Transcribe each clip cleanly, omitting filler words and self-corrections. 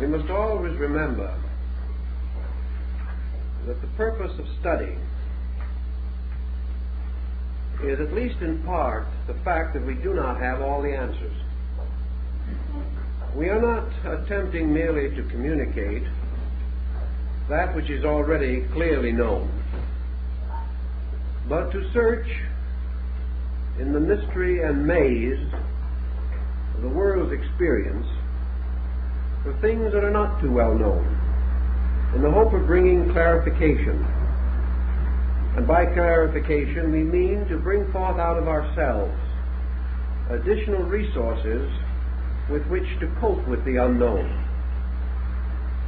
We must always remember that the purpose of study is, at least in part, the fact that we do not have all the answers. We are not attempting merely to communicate that which is already clearly known, but to search in the mystery and maze of the world's experience for things that are not too well known, in the hope of bringing clarification. And by clarification we mean to bring forth out of ourselves additional resources with which to cope with the unknown.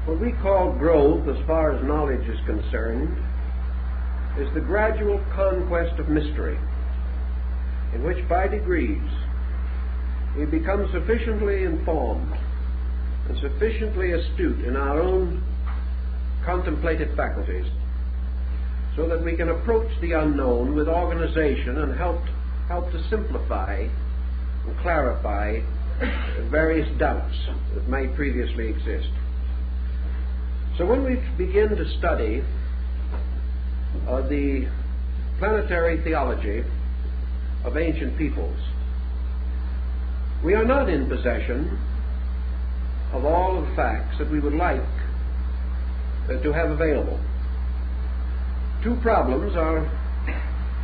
What we call growth, as far as knowledge is concerned, is the gradual conquest of mystery, in which by degrees we become sufficiently informed and sufficiently astute in our own contemplative faculties so that we can approach the unknown with organization and help to simplify and clarify various doubts that may previously exist. So when we begin to study the planetary theology of ancient peoples, we are not in possession of all of the facts that we would like to have available. Two problems are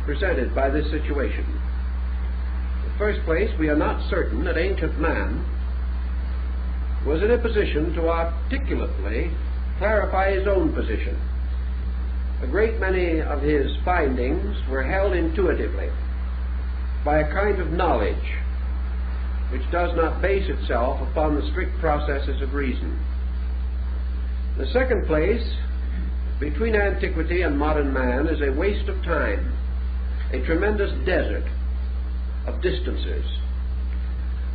presented by this situation. In the first place, we are not certain that ancient man was in a position to articulately clarify his own position. A great many of his findings were held intuitively by a kind of knowledge which does not base itself upon the strict processes of reason. In the second place, between antiquity and modern man is a waste of time, a tremendous desert of distances.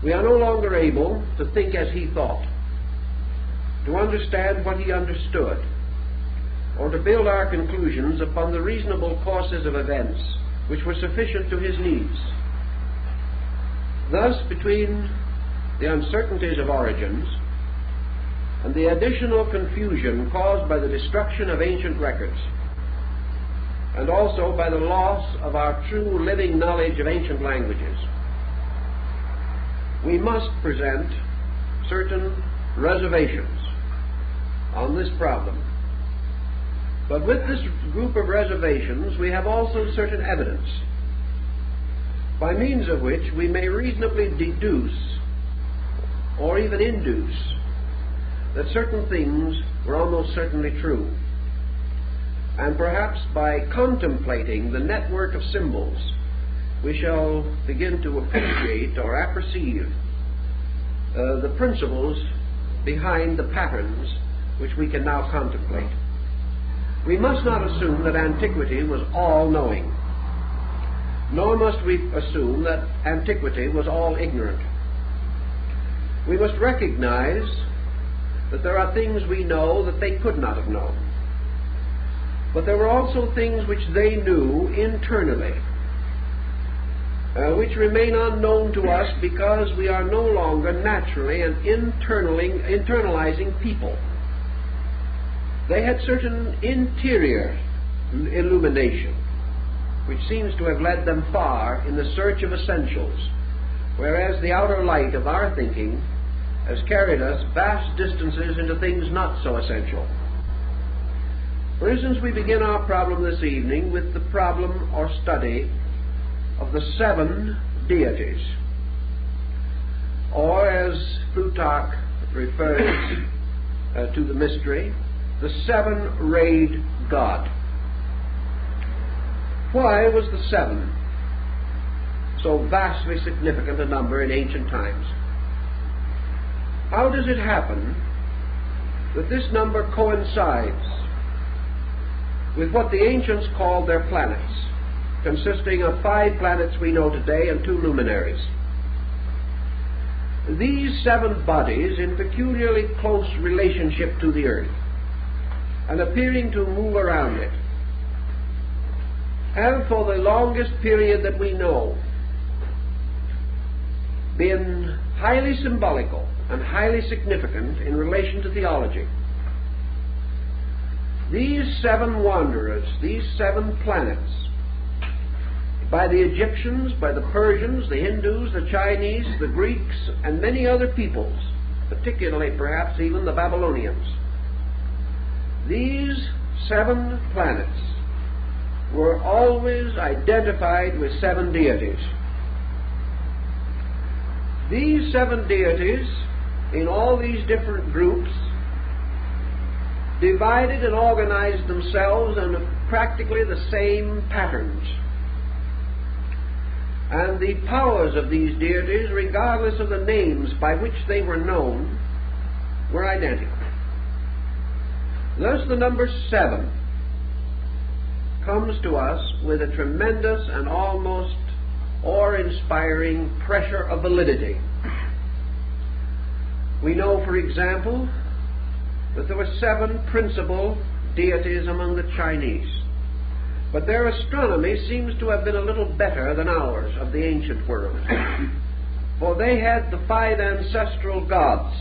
We are no longer able to think as he thought, to understand what he understood, or to build our conclusions upon the reasonable courses of events which were sufficient to his needs. Thus, between the uncertainties of origins and the additional confusion caused by the destruction of ancient records, and also by the loss of our true living knowledge of ancient languages, we must present certain reservations on this problem. But with this group of reservations, we have also certain evidence, by means of which we may reasonably deduce or even induce that certain things were almost certainly true. And perhaps by contemplating the network of symbols, we shall begin to appreciate or apperceive the principles behind the patterns which we can now contemplate. We must not assume that antiquity was all-knowing, nor must we assume that antiquity was all ignorant. We must recognize that there are things we know that they could not have known. But there were also things which they knew internally, which remain unknown to us because we are no longer naturally and internalizing people. They had certain interior illumination, which seems to have led them far in the search of essentials, whereas the outer light of our thinking has carried us vast distances into things not so essential. For instance, we begin our problem this evening with the problem or study of the seven deities, or as Plutarch refers to the mystery, the seven-rayed God. Why was the seven so vastly significant a number in ancient times? How does it happen that this number coincides with what the ancients called their planets, consisting of 5 planets we know today and 2 luminaries? These 7 bodies, in peculiarly close relationship to the earth and appearing to move around it, have for the longest period that we know been highly symbolical and highly significant in relation to theology. These 7 wanderers, these 7 planets, by the Egyptians, by the Persians, the Hindus, the Chinese, the Greeks, and many other peoples, particularly perhaps even the Babylonians, these 7 planets were always identified with 7 deities. These 7 deities, in all these different groups, divided and organized themselves in practically the same patterns. And the powers of these deities, regardless of the names by which they were known, were identical. Thus the number 7 comes to us with a tremendous and almost awe-inspiring pressure of validity. We know, for example, that there were 7 principal deities among the Chinese, but their astronomy seems to have been a little better than ours of the ancient world, for they had the 5 ancestral gods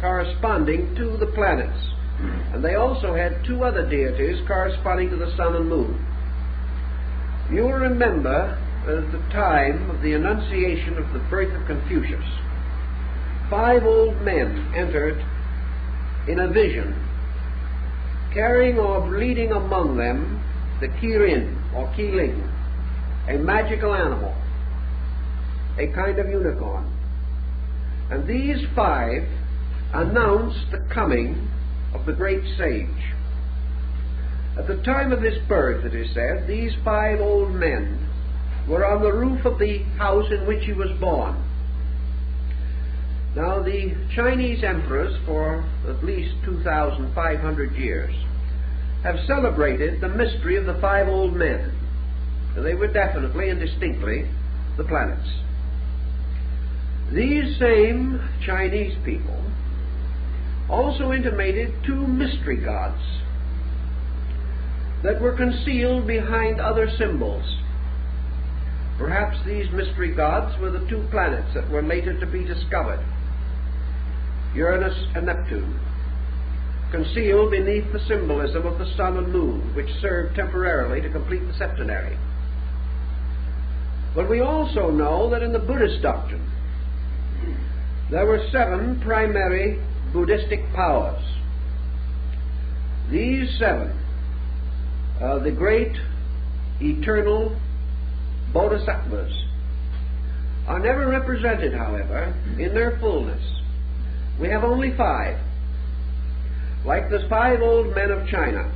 corresponding to the planets, and they also had 2 other deities corresponding to the sun and moon. You will remember at the time of the Annunciation of the birth of Confucius, 5 old men entered in a vision, carrying or leading among them the Kirin or Kiling, a magical animal, a kind of unicorn. And these 5 announced the coming of the great sage. At the time of his birth, it is said, these 5 old men were on the roof of the house in which he was born. Now, the Chinese emperors, for at least 2,500 years, have celebrated the mystery of the 5 old men. And they were definitely and distinctly the planets. These same Chinese people also intimated 2 mystery gods that were concealed behind other symbols. Perhaps these mystery gods were the 2 planets that were later to be discovered, Uranus and Neptune, concealed beneath the symbolism of the sun and moon, which served temporarily to complete the septenary. But we also know that in the Buddhist doctrine there were 7 primary Buddhistic powers. These 7, the great eternal bodhisattvas, are never represented, however, in their fullness. We have only 5. Like the 5 old men of China,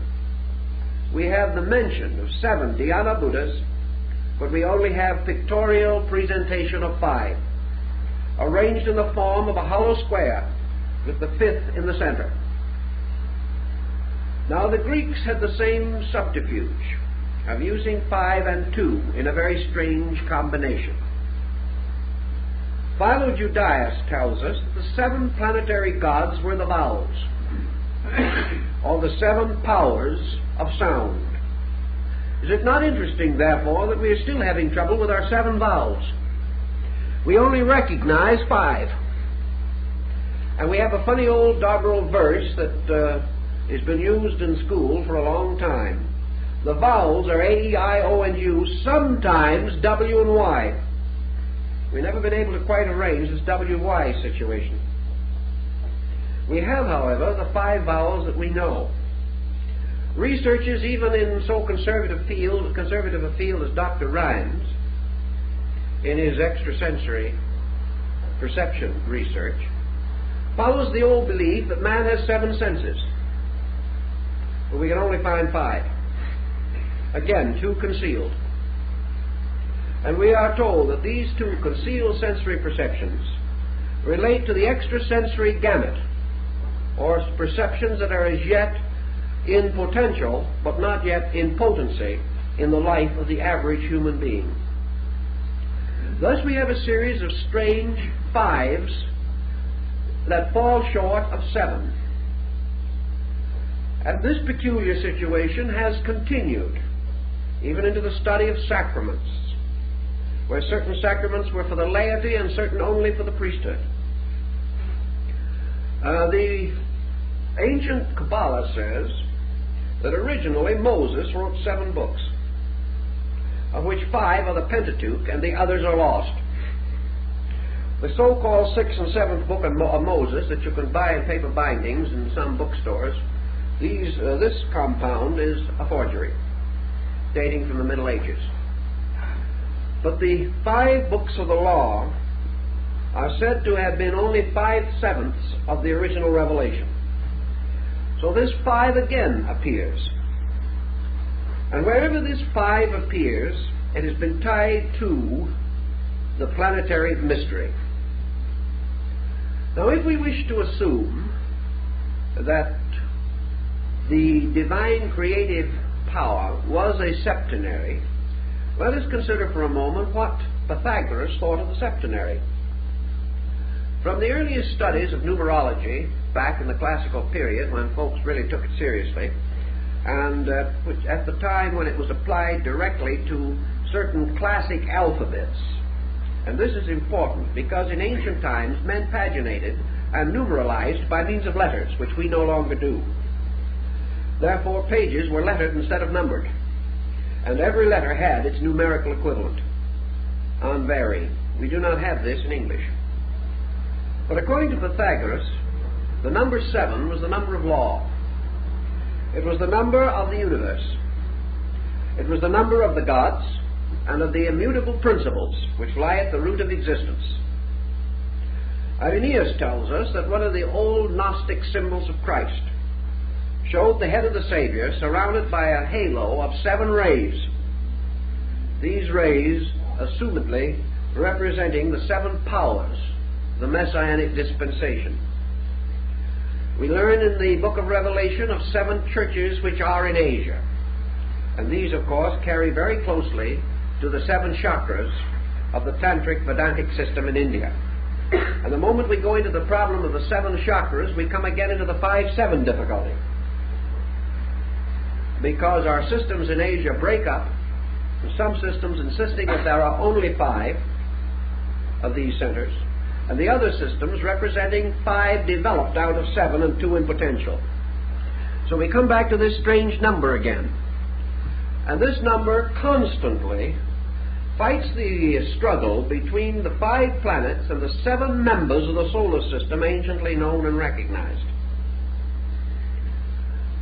we have the mention of 7 Dhyana Buddhas, but we only have pictorial presentation of 5, arranged in the form of a hollow square, with the 5th in the center. Now the Greeks had the same subterfuge of using 5 and 2 in a very strange combination. Philo-Judaeus tells us that the 7 planetary gods were the vowels, or the 7 powers of sound. Is it not interesting, therefore, that we are still having trouble with our 7 vowels? We only recognize 5. And we have a funny old doggerel verse that has been used in school for a long time. The vowels are A, E, I, O, and U, sometimes W and Y. We've never been able to quite arrange this W-Y situation. We have, however, the 5 vowels that we know. Researchers, even in so conservative a field as Dr. Rhimes, in his extrasensory perception research, follows the old belief that man has 7 senses, but we can only find 5. Again, 2 concealed. And we are told that these 2 concealed sensory perceptions relate to the extrasensory gamut, or perceptions that are as yet in potential, but not yet in potency, in the life of the average human being. Thus we have a series of strange 5s that fall short of 7. And this peculiar situation has continued even into the study of sacraments, where certain sacraments were for the laity and certain only for the priesthood. The ancient Kabbalah says that originally Moses wrote 7 books, of which 5 are the Pentateuch and the others are lost. The so-called 6th and 7th book of Moses that you can buy in paper bindings in some bookstores, this compound is a forgery, dating from the Middle Ages. But the 5 books of the law are said to have been only 5/7 of the original revelation. So this 5 again appears. And wherever this 5 appears, it has been tied to the planetary mystery. Now, if we wish to assume that the divine creative power was a septenary, let us consider for a moment what Pythagoras thought of the septenary. From the earliest studies of numerology, back in the classical period when folks really took it seriously, and at the time when it was applied directly to certain classic alphabets. And this is important because in ancient times men paginated and numeralized by means of letters, which we no longer do. Therefore pages were lettered instead of numbered, and every letter had its numerical equivalent, unvarying. We do not have this in English. But according to Pythagoras, the number 7 was the number of law. It was the number of the universe. It was the number of the gods and of the immutable principles which lie at the root of existence. Irenaeus tells us that one of the old Gnostic symbols of Christ showed the head of the Savior surrounded by a halo of 7 rays. These rays, assumedly, representing the 7 powers, the Messianic dispensation. We learn in the book of Revelation of 7 churches which are in Asia. And these, of course, carry very closely to the 7 chakras of the Tantric Vedantic system in India. And the moment we go into the problem of the 7 chakras, we come again into the 5-7 difficulty. Because our systems in Asia break up, and some systems insisting that there are only 5 of these centers, and the other systems representing 5 developed out of 7 and 2 in potential. So we come back to this strange number again. And this number constantly fights the struggle between the 5 planets and the 7 members of the solar system anciently known and recognized.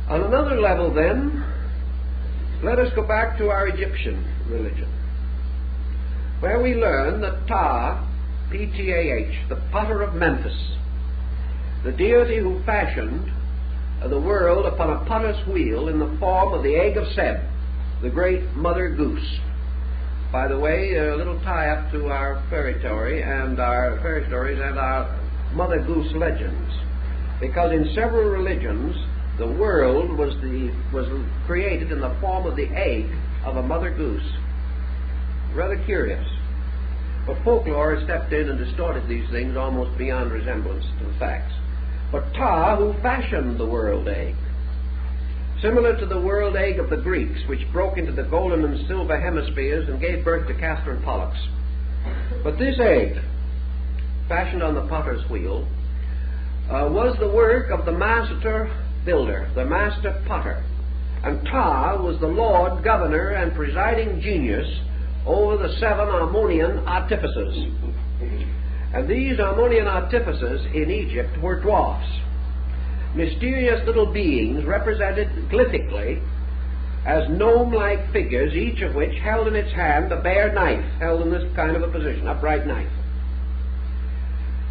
On another level then, let us go back to our Egyptian religion, where we learn that Ptah, P-T-A-H, the potter of Memphis, the deity who fashioned the world upon a potter's wheel in the form of the egg of Seb, the great mother goose. By the way, a little tie-up to our fairy stories and our mother goose legends, because in several religions the world was created in the form of the egg of a mother goose. Rather curious. But folklore has stepped in and distorted these things almost beyond resemblance to the facts. But Ptah, who fashioned the world egg, similar to the world egg of the Greeks, which broke into the golden and silver hemispheres and gave birth to Castor and Pollux. But this egg, fashioned on the potter's wheel, was the work of the master builder, the master potter. And Ptah was the lord, governor, and presiding genius over the 7 Ammonian artificers. And these Ammonian artificers in Egypt were dwarfs, mysterious little beings represented glyphically as gnome-like figures, each of which held in its hand a bare knife, held in this kind of a position, upright knife.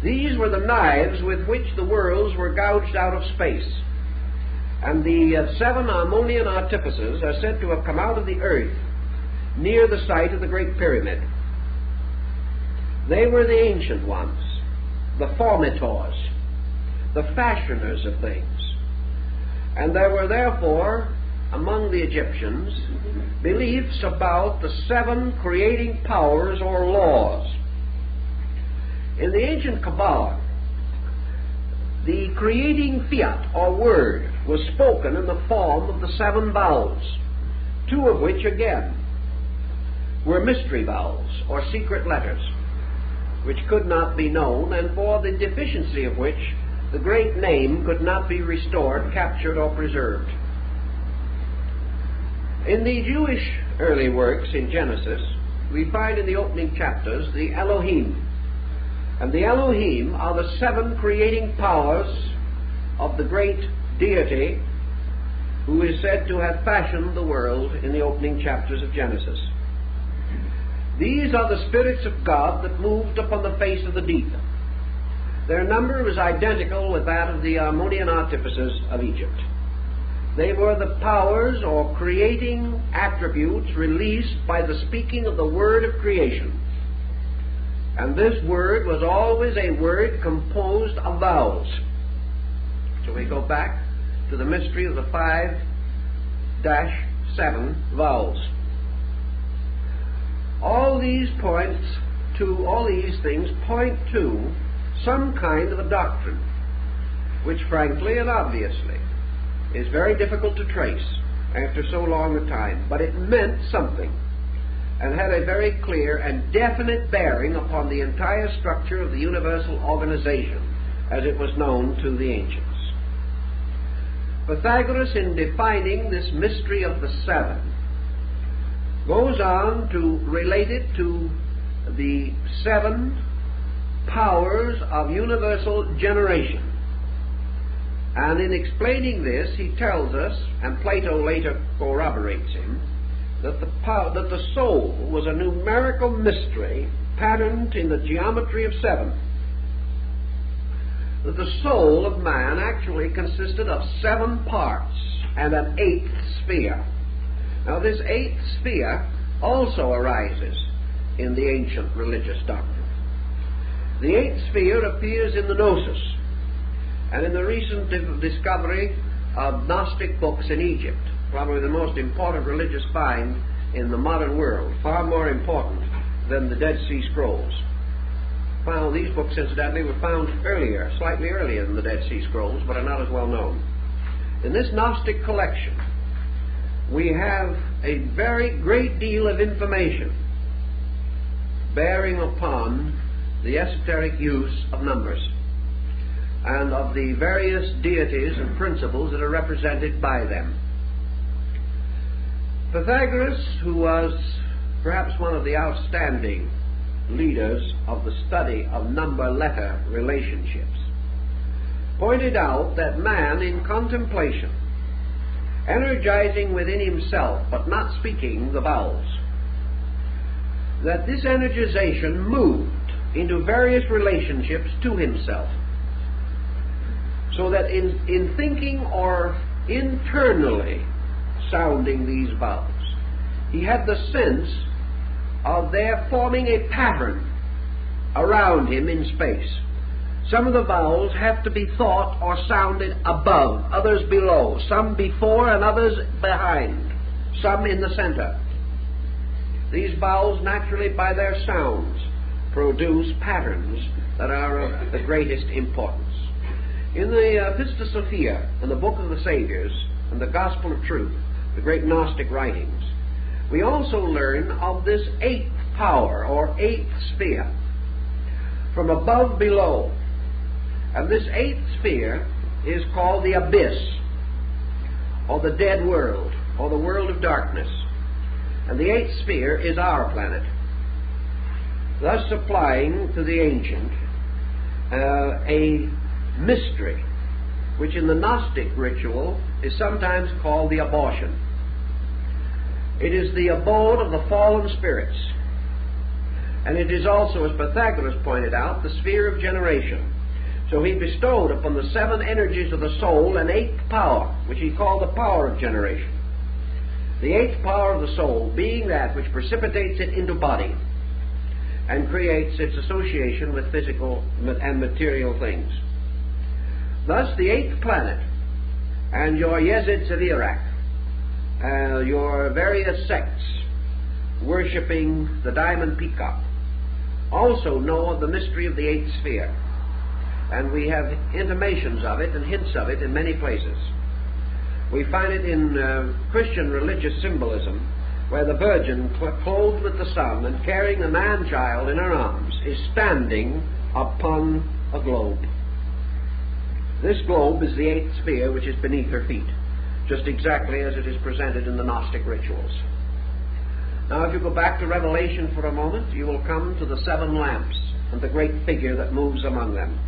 These were the knives with which the worlds were gouged out of space. And the 7 Ammonian artificers are said to have come out of the earth near the site of the Great Pyramid. They were the ancient ones, the formitors, the fashioners of things. And there were therefore among the Egyptians beliefs about the 7 creating powers or laws. In the ancient Kabbalah, the creating fiat or word was spoken in the form of the 7 vowels, 2 of which again were mystery vowels or secret letters which could not be known, and for the deficiency of which the great name could not be restored, captured, or preserved. In the Jewish early works in Genesis, we find in the opening chapters the Elohim. And the Elohim are the 7 creating powers of the great deity who is said to have fashioned the world in the opening chapters of Genesis. These are the spirits of God that moved upon the face of the deep. Their number was identical with that of the Harmonian artificers of Egypt. They were the powers or creating attributes released by the speaking of the word of creation. And this word was always a word composed of vowels. So we go back to the mystery of the 5-7 vowels. All these things point to some kind of a doctrine, which frankly and obviously is very difficult to trace after so long a time, but it meant something and had a very clear and definite bearing upon the entire structure of the universal organization as it was known to the ancients. Pythagoras, in defining this mystery of the 7, goes on to relate it to the 7 powers of universal generation. And in explaining this, he tells us, and Plato later corroborates him, that the soul was a numerical mystery patterned in the geometry of 7. That the soul of man actually consisted of 7 parts and an 8th sphere. Now this 8th sphere also arises in the ancient religious doctrine. The 8th sphere appears in the Gnosis, and in the recent discovery of Gnostic books in Egypt, probably the most important religious find in the modern world, far more important than the Dead Sea Scrolls. Well, these books, incidentally, were found earlier, slightly earlier than the Dead Sea Scrolls, but are not as well known. In this Gnostic collection, we have a very great deal of information bearing upon the esoteric use of numbers and of the various deities and principles that are represented by them. Pythagoras, who was perhaps one of the outstanding leaders of the study of number-letter relationships, pointed out that man in contemplation, energizing within himself but not speaking the vowels, that this energization moved into various relationships to himself, so that in thinking or internally sounding these vowels, he had the sense of their forming a pattern around him in space. Some of the vowels have to be thought or sounded above, others below, some before and others behind, some in the center. These vowels naturally by their sounds produce patterns that are of the greatest importance. In the Pistis Sophia, and the Book of the Saviors, and the Gospel of Truth, the great Gnostic writings, we also learn of this 8th power, or 8th sphere, from above below. And this 8th sphere is called the abyss, or the dead world, or the world of darkness. And the 8th sphere is our planet, thus supplying to the ancient a mystery, which in the Gnostic ritual is sometimes called the abortion. It is the abode of the fallen spirits, and it is also, as Pythagoras pointed out, the sphere of generation. So he bestowed upon the 7 energies of the soul an 8th power, which he called the power of generation. The 8th power of the soul being that which precipitates it into body and creates its association with physical and material things. Thus the 8th planet and your Yezids of Iraq, your various sects worshipping the diamond peacock, also know of the mystery of the 8th sphere. And we have intimations of it and hints of it in many places. We find it in Christian religious symbolism, where the Virgin, clothed with the sun and carrying the man-child in her arms, is standing upon a globe. This globe is the eighth sphere which is beneath her feet, just exactly as it is presented in the Gnostic rituals. Now, if you go back to Revelation for a moment, you will come to the seven lamps and the great figure that moves among them.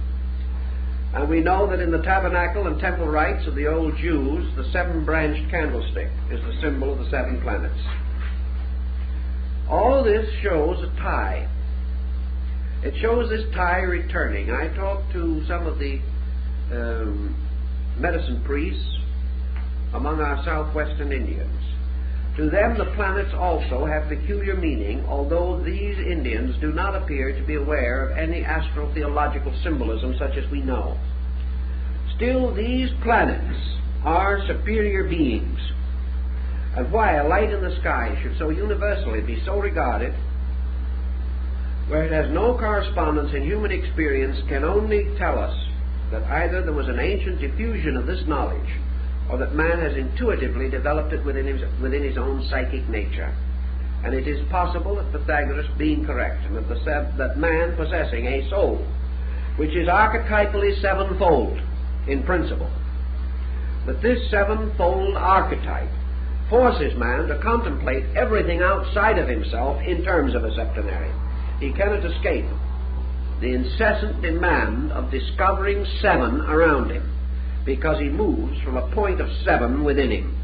And we know that in the tabernacle and temple rites of the old Jews, the seven-branched candlestick is the symbol of the seven planets. All this shows a tie. It shows this tie returning. I talked to some of the medicine priests among our southwestern Indians. To them, the planets also have peculiar meaning, although these Indians do not appear to be aware of any astro-theological symbolism such as we know. Still, these planets are superior beings. And why a light in the sky should so universally be so regarded, where it has no correspondence in human experience, can only tell us that either there was an ancient diffusion of this knowledge, or that man has intuitively developed it within his own psychic nature. And it is possible that Pythagoras being correct, and that man possessing a soul, which is archetypally sevenfold in principle, that this sevenfold archetype forces man to contemplate everything outside of himself in terms of a septenary. He cannot escape the incessant demand of discovering seven around him, because he moves from a point of seven within him.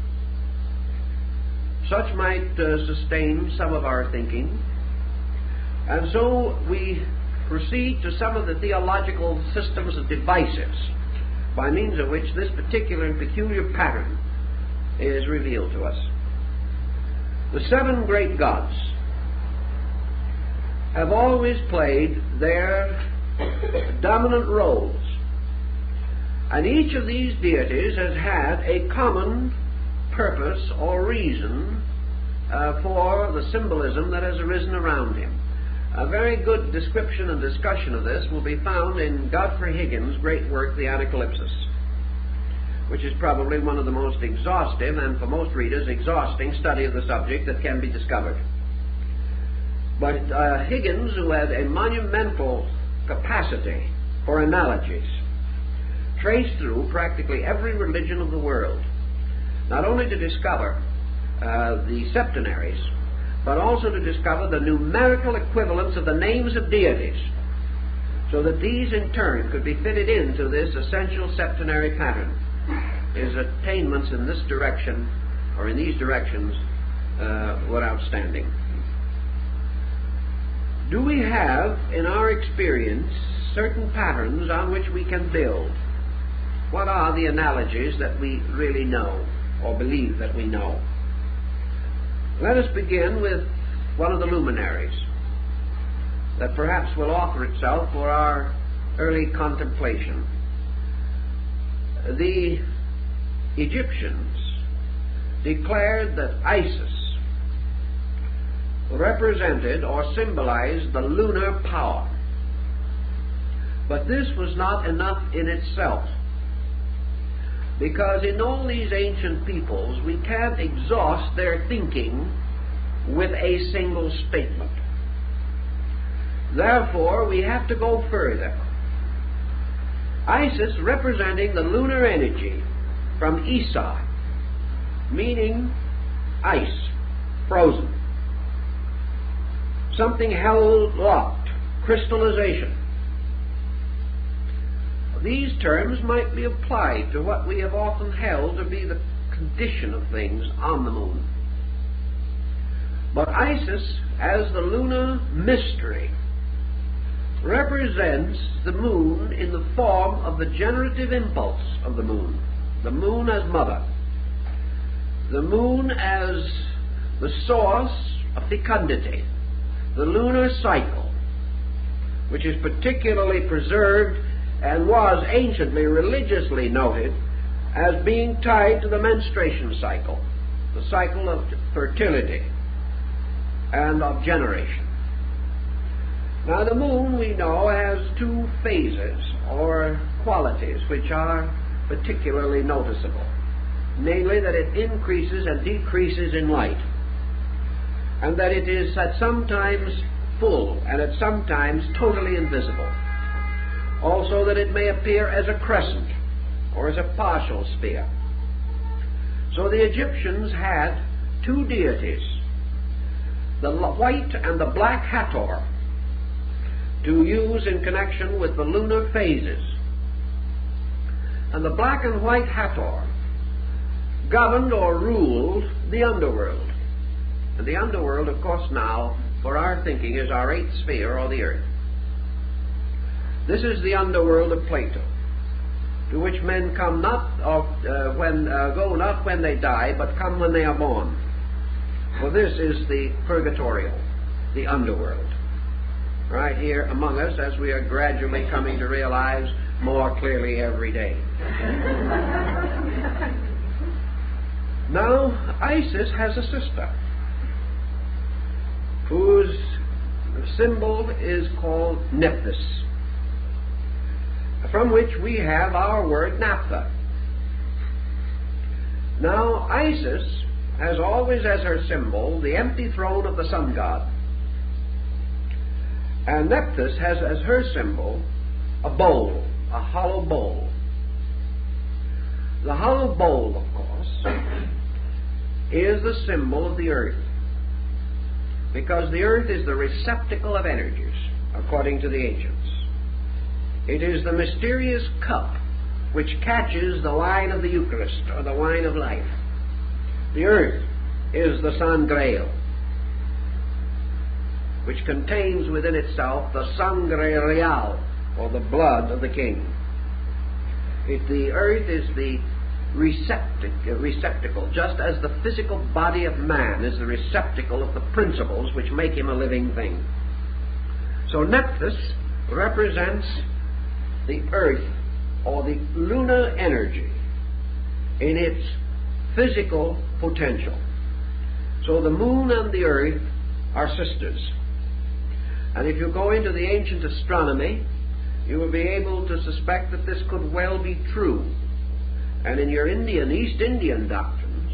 Such might sustain some of our thinking, and so we proceed to some of the theological systems and devices by means of which this particular and peculiar pattern is revealed to us. The seven great gods have always played their dominant roles, and each of these deities has had a common purpose or reason for the symbolism that has arisen around him. A very good description and discussion of this will be found in Godfrey Higgins' great work, The Anacalypsis, which is probably one of the most exhaustive and, for most readers, exhausting study of the subject that can be discovered. But Higgins, who had a monumental capacity for analogies, traced through practically every religion of the world, not only to discover the septenaries, but also to discover the numerical equivalents of the names of deities, so that these in turn could be fitted into this essential septenary pattern. His attainments in this direction, or in these directions, were outstanding. Do we have, in our experience, certain patterns on which we can build? What are the analogies that we really know, or believe that we know? Let us begin with one of the luminaries that perhaps will offer itself for our early contemplation. The Egyptians declared that Isis represented or symbolized the lunar power. But this was not enough in itself, because in all these ancient peoples we can't exhaust their thinking with a single statement. Therefore, we have to go further. Isis representing the lunar energy from Isa, meaning ice, frozen, something held locked, crystallization. These terms might be applied to what we have often held to be the condition of things on the moon. But Isis, as the lunar mystery, represents the moon in the form of the generative impulse of the moon as mother, the moon as the source of fecundity, the lunar cycle, which is particularly preserved and was anciently religiously noted as being tied to the menstruation cycle, the cycle of fertility and of generation. Now, the moon, we know, has two phases or qualities which are particularly noticeable, namely that it increases and decreases in light, and that it is at sometimes full and at sometimes totally invisible. Also that it may appear as a crescent or as a partial sphere. So the Egyptians had two deities, the white and the black Hathor, to use in connection with the lunar phases. And the black and white Hathor governed or ruled the underworld. And the underworld, of course, now, for our thinking, is our eighth sphere, or the earth. This is the underworld of Plato, to which men come not go not when they die, but come when they are born. For this is the purgatorial, the underworld, right here among us, as we are gradually coming to realize more clearly every day. Now, Isis has a sister whose symbol is called Nephthys, from which we have our word naphtha. Now, Isis has always as her symbol the empty throne of the sun god, and Nephthys has as her symbol a bowl, a hollow bowl. The hollow bowl, of course, is the symbol of the earth, because the earth is the receptacle of energies, according to the ancients. It is the mysterious cup which catches the wine of the Eucharist, or the wine of life. The earth is the Sangreal, which contains within itself the Sangre Real, or the blood of the king. The earth is the receptacle, just as the physical body of man is the receptacle of the principles which make him a living thing. So Nephthys represents the earth, or the lunar energy, in its physical potential. So the moon and the earth are sisters. And if you go into the ancient astronomy, you will be able to suspect that this could well be true. And in your East Indian doctrines,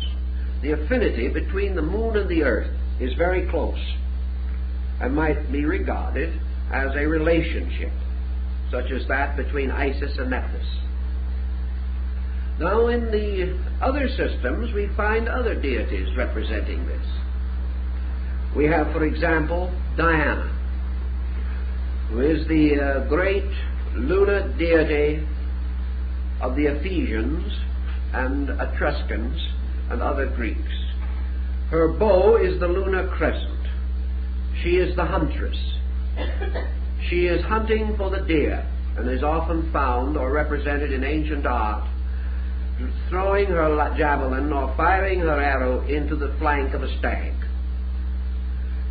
the affinity between the moon and the earth is very close and might be regarded as a relationship, such as that between Isis and Nephthys. Now, in the other systems, we find other deities representing this. We have, for example, Diana, who is the great lunar deity of the Ephesians and Etruscans and other Greeks. Her bow is the lunar crescent. She is the huntress. She is hunting for the deer, and is often found or represented in ancient art throwing her javelin or firing her arrow into the flank of a stag.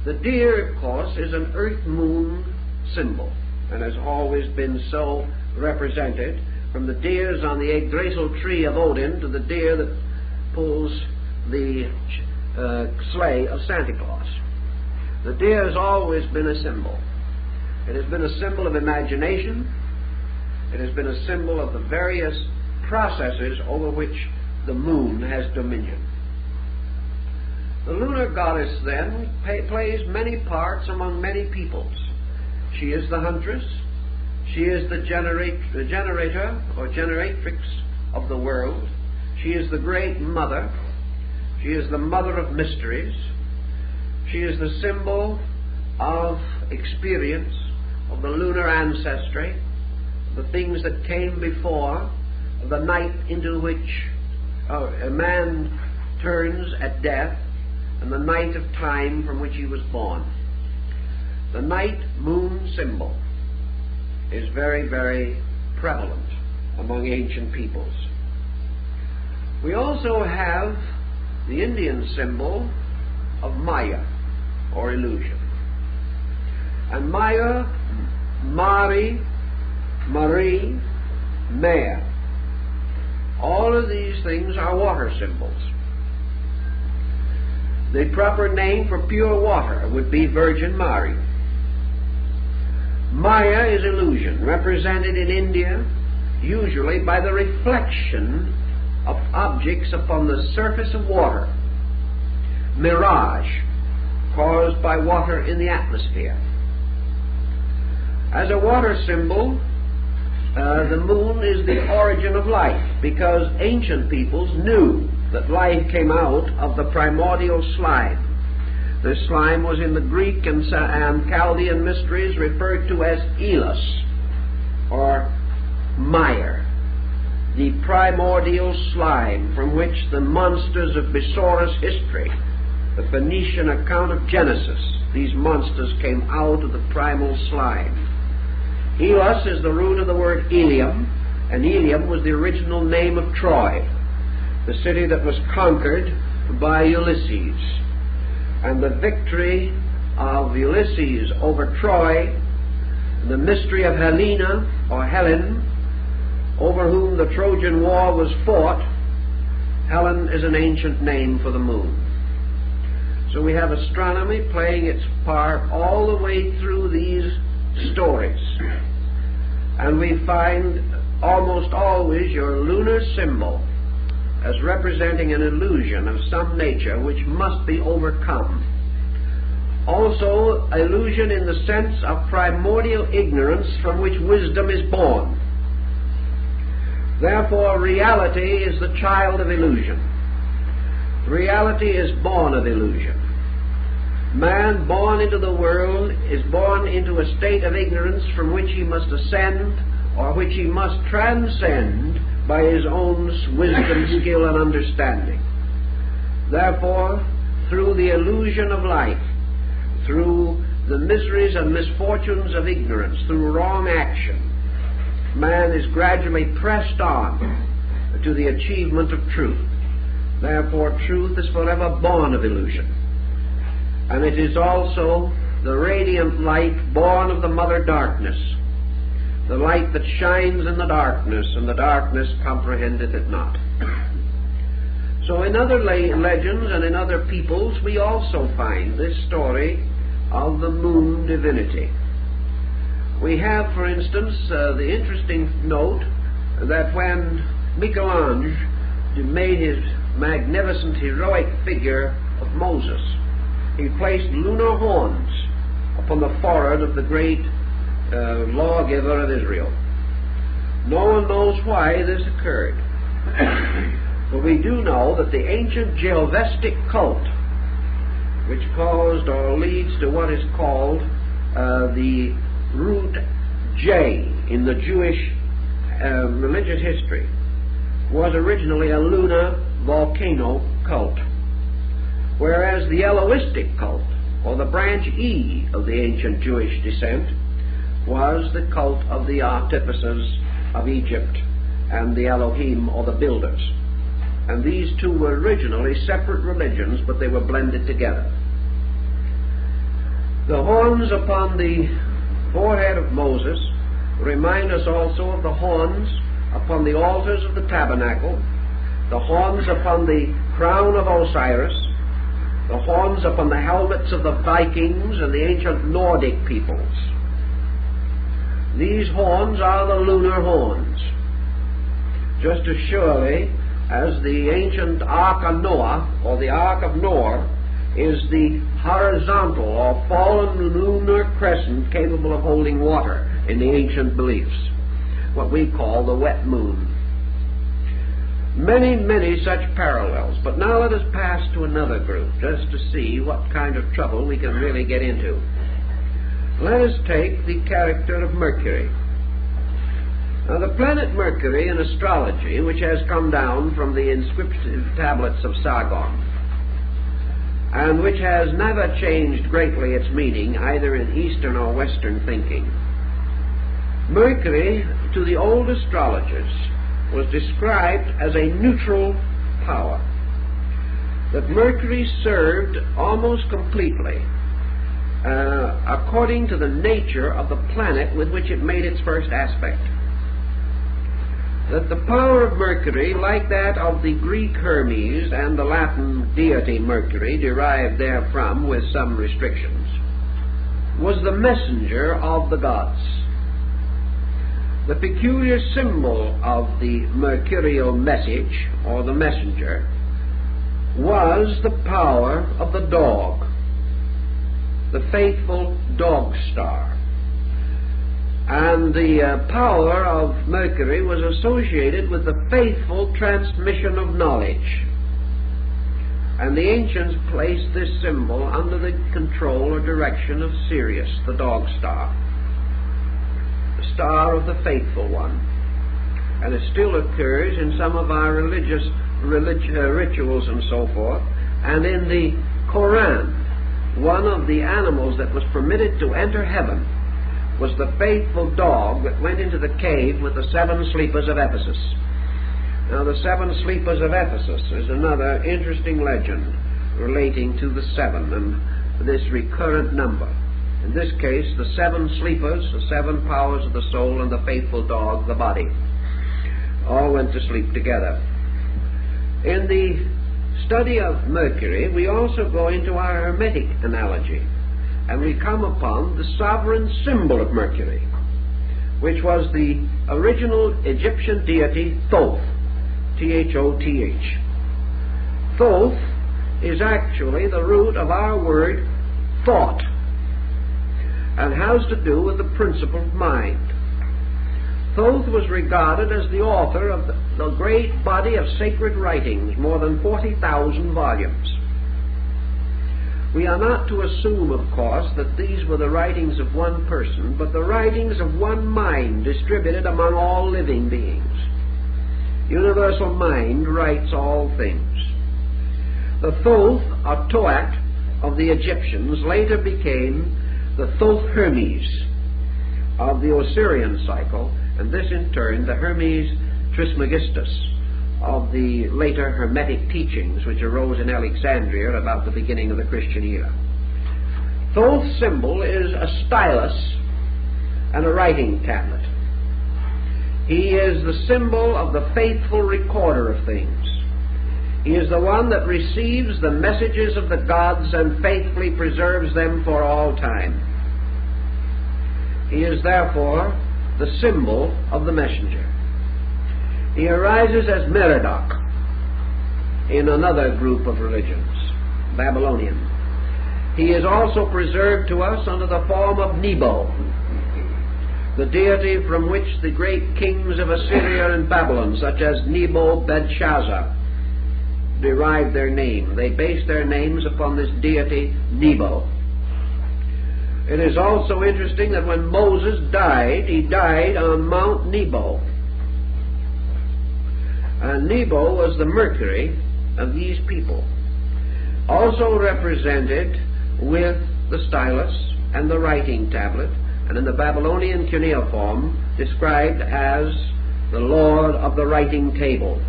The deer, of course, is an earth-moon symbol, and has always been so represented, from the deers on the Yggdrasil tree of Odin to the deer that pulls the sleigh of Santa Claus. The deer has always been a symbol. It has been a symbol of imagination. It has been a symbol of the various processes over which the moon has dominion. The lunar goddess, then, plays many parts among many peoples. She is the huntress. She is the generator or generatrix of the world. She is the great mother. She is the mother of mysteries. She is the symbol of experience, of the lunar ancestry, the things that came before, the night into which a man turns at death, and the night of time from which he was born. The night moon symbol is very, very prevalent among ancient peoples. We also have the Indian symbol of Maya, or illusion. And Maya, Mari, Marie, Maya, all of these things are water symbols. The proper name for pure water would be Virgin Mary. Maya is illusion, represented in India usually by the reflection of objects upon the surface of water. Mirage, caused by water in the atmosphere. As a water symbol, the moon is the origin of life, because ancient peoples knew that life came out of the primordial slime. This slime was in the Greek and Chaldean mysteries referred to as Elos, or mire, the primordial slime from which the monsters of Besorah's history, the Phoenician account of Genesis, these monsters came out of the primal slime. Elos is the root of the word Elium, and Elium was the original name of Troy, the city that was conquered by Ulysses. And the victory of Ulysses over Troy, the mystery of Helena, or Helen, over whom the Trojan War was fought. Helen is an ancient name for the moon. So we have astronomy playing its part all the way through these stories. And we find almost always your lunar symbol as representing an illusion of some nature which must be overcome. Also, illusion in the sense of primordial ignorance from which wisdom is born. Therefore, reality is the child of illusion. Reality is born of illusion. Man born into the world is born into a state of ignorance from which he must ascend, or which he must transcend by his own wisdom, skill, and understanding. Therefore, through the illusion of life, through the miseries and misfortunes of ignorance, through wrong action, man is gradually pressed on to the achievement of truth. Therefore, truth is forever born of illusion. And it is also the radiant light born of the mother darkness, the light that shines in the darkness, and the darkness comprehendeth it not. So in other legends and in other peoples, we also find this story of the moon divinity. We have, for instance, the interesting note that when Michelangelo made his magnificent heroic figure of Moses, he placed lunar horns upon the forehead of the great lawgiver of Israel. No one knows why this occurred. But we do know that the ancient Jehovestic cult, which caused or leads to what is called the root J in the Jewish religious history, was originally a lunar volcano cult, whereas the Elohistic cult, or the branch E of the ancient Jewish descent, was the cult of the artificers of Egypt and the Elohim, or the builders. And these two were originally separate religions, but they were blended together. The horns upon the forehead of Moses remind us also of the horns upon the altars of the tabernacle, the horns upon the crown of Osiris, the horns upon the helmets of the Vikings and the ancient Nordic peoples. These horns are the lunar horns, just as surely as the ancient Ark of Noah, or the Ark of Noah, is the horizontal or fallen lunar crescent capable of holding water in the ancient beliefs, what we call the wet moon. Many, many such parallels. But now let us pass to another group, just to see what kind of trouble we can really get into. Let us take the character of Mercury. Now, the planet Mercury in astrology, which has come down from the inscriptive tablets of Sargon, and which has never changed greatly its meaning, either in Eastern or Western thinking. Mercury, to the old astrologers, was described as a neutral power. That Mercury served almost completely according to the nature of the planet with which it made its first aspect. That the power of Mercury, like that of the Greek Hermes and the Latin deity Mercury, derived therefrom with some restrictions, was the messenger of the gods. The peculiar symbol of the mercurial message, or the messenger, was the power of the dog, the faithful dog star. And the power of Mercury was associated with the faithful transmission of knowledge. And the ancients placed this symbol under the control or direction of Sirius, the dog star, the star of the faithful one. And it still occurs in some of our religious rituals and so forth. And in the Quran, one of the animals that was permitted to enter heaven was the faithful dog that went into the cave with the seven sleepers of Ephesus. Now, the seven sleepers of Ephesus is another interesting legend relating to the seven and this recurrent number. In this case, the seven sleepers, the seven powers of the soul, and the faithful dog, the body, all went to sleep together. In the study of Mercury, we also go into our Hermetic analogy, and we come upon the sovereign symbol of Mercury, which was the original Egyptian deity Thoth, T-H-O-T-H. Thoth is actually the root of our word thought, and has to do with the principle of mind. Thoth was regarded as the author of the great body of sacred writings, more than 40,000 volumes. We are not to assume, of course, that these were the writings of one person, but the writings of one mind distributed among all living beings. Universal mind writes all things. The Thoth, or Toat, of the Egyptians later became the Thoth Hermes of the Osirian cycle, and this in turn the Hermes Trismegistus of the later Hermetic teachings which arose in Alexandria at about the beginning of the Christian era. Thoth's symbol is a stylus and a writing tablet. He is the symbol of the faithful recorder of things. He is the one that receives the messages of the gods and faithfully preserves them for all time. He is therefore the symbol of the messenger. He arises as Merodach in another group of religions, Babylonian. He is also preserved to us under the form of Nebo, the deity from which the great kings of Assyria and Babylon, such as Nebo-Belshazzar, derived their name. They based their names upon this deity Nebo. It is also interesting that when Moses died, he died on Mount Nebo. And Nebo was the Mercury of these people, also represented with the stylus and the writing tablet, and in the Babylonian cuneiform described as the Lord of the writing table.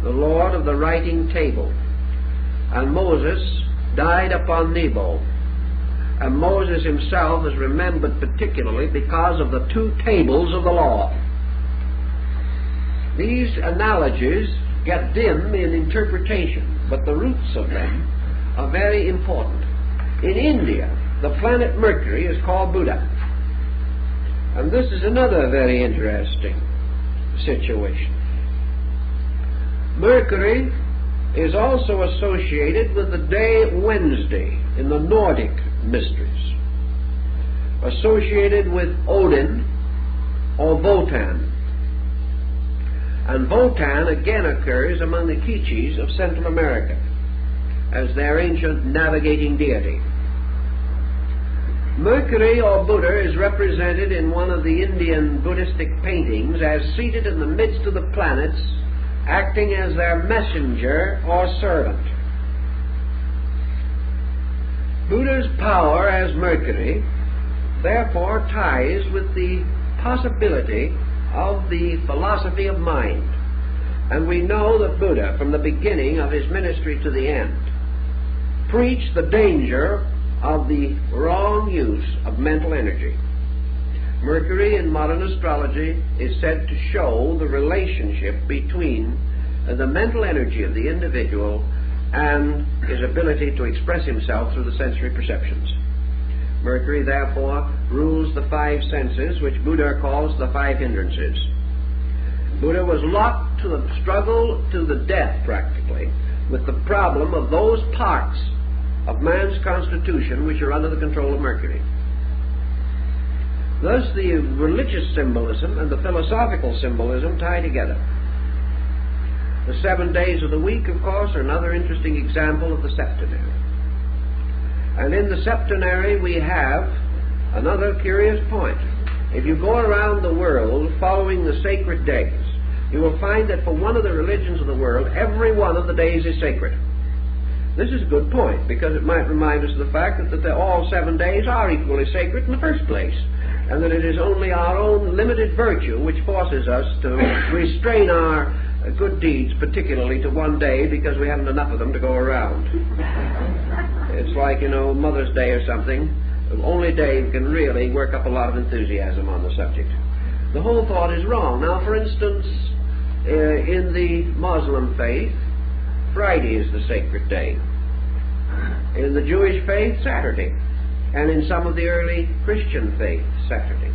The Lord of the writing table. And Moses died upon Nebo. And Moses himself is remembered particularly because of the two tables of the law. These analogies get dim in interpretation, but the roots of them are very important. In India, the planet Mercury is called Buddha. And this is another very interesting situation. Mercury is also associated with the day Wednesday in the Nordic mysteries, associated with Odin or Wotan. And Wotan again occurs among the Quiches of Central America as their ancient navigating deity. Mercury or Buddha is represented in one of the Indian Buddhistic paintings as seated in the midst of the planets, acting as their messenger or servant. Buddha's power as Mercury therefore ties with the possibility of the philosophy of mind. And we know that Buddha, from the beginning of his ministry to the end, preached the danger of the wrong use of mental energy. Mercury in modern astrology is said to show the relationship between the mental energy of the individual and his ability to express himself through the sensory perceptions. Mercury, therefore, rules the five senses, which Buddha calls the five hindrances. Buddha was locked to the struggle to the death, practically, with the problem of those parts of man's constitution which are under the control of Mercury. Thus the religious symbolism and the philosophical symbolism tie together. The 7 days of the week, of course, are another interesting example of the septenary. And in the septenary we have another curious point. If you go around the world following the sacred days, you will find that for one of the religions of the world, every one of the days is sacred. This is a good point, because it might remind us of the fact that all 7 days are equally sacred in the first place, and that it is only our own limited virtue which forces us to restrain our good deeds, particularly to one day, because we haven't enough of them to go around. It's like, Mother's Day or something. Only Dave can really work up a lot of enthusiasm on the subject. The whole thought is wrong. Now, for instance, in the Muslim faith, Friday is the sacred day. In the Jewish faith, Saturday. And in some of the early Christian faith, Saturday.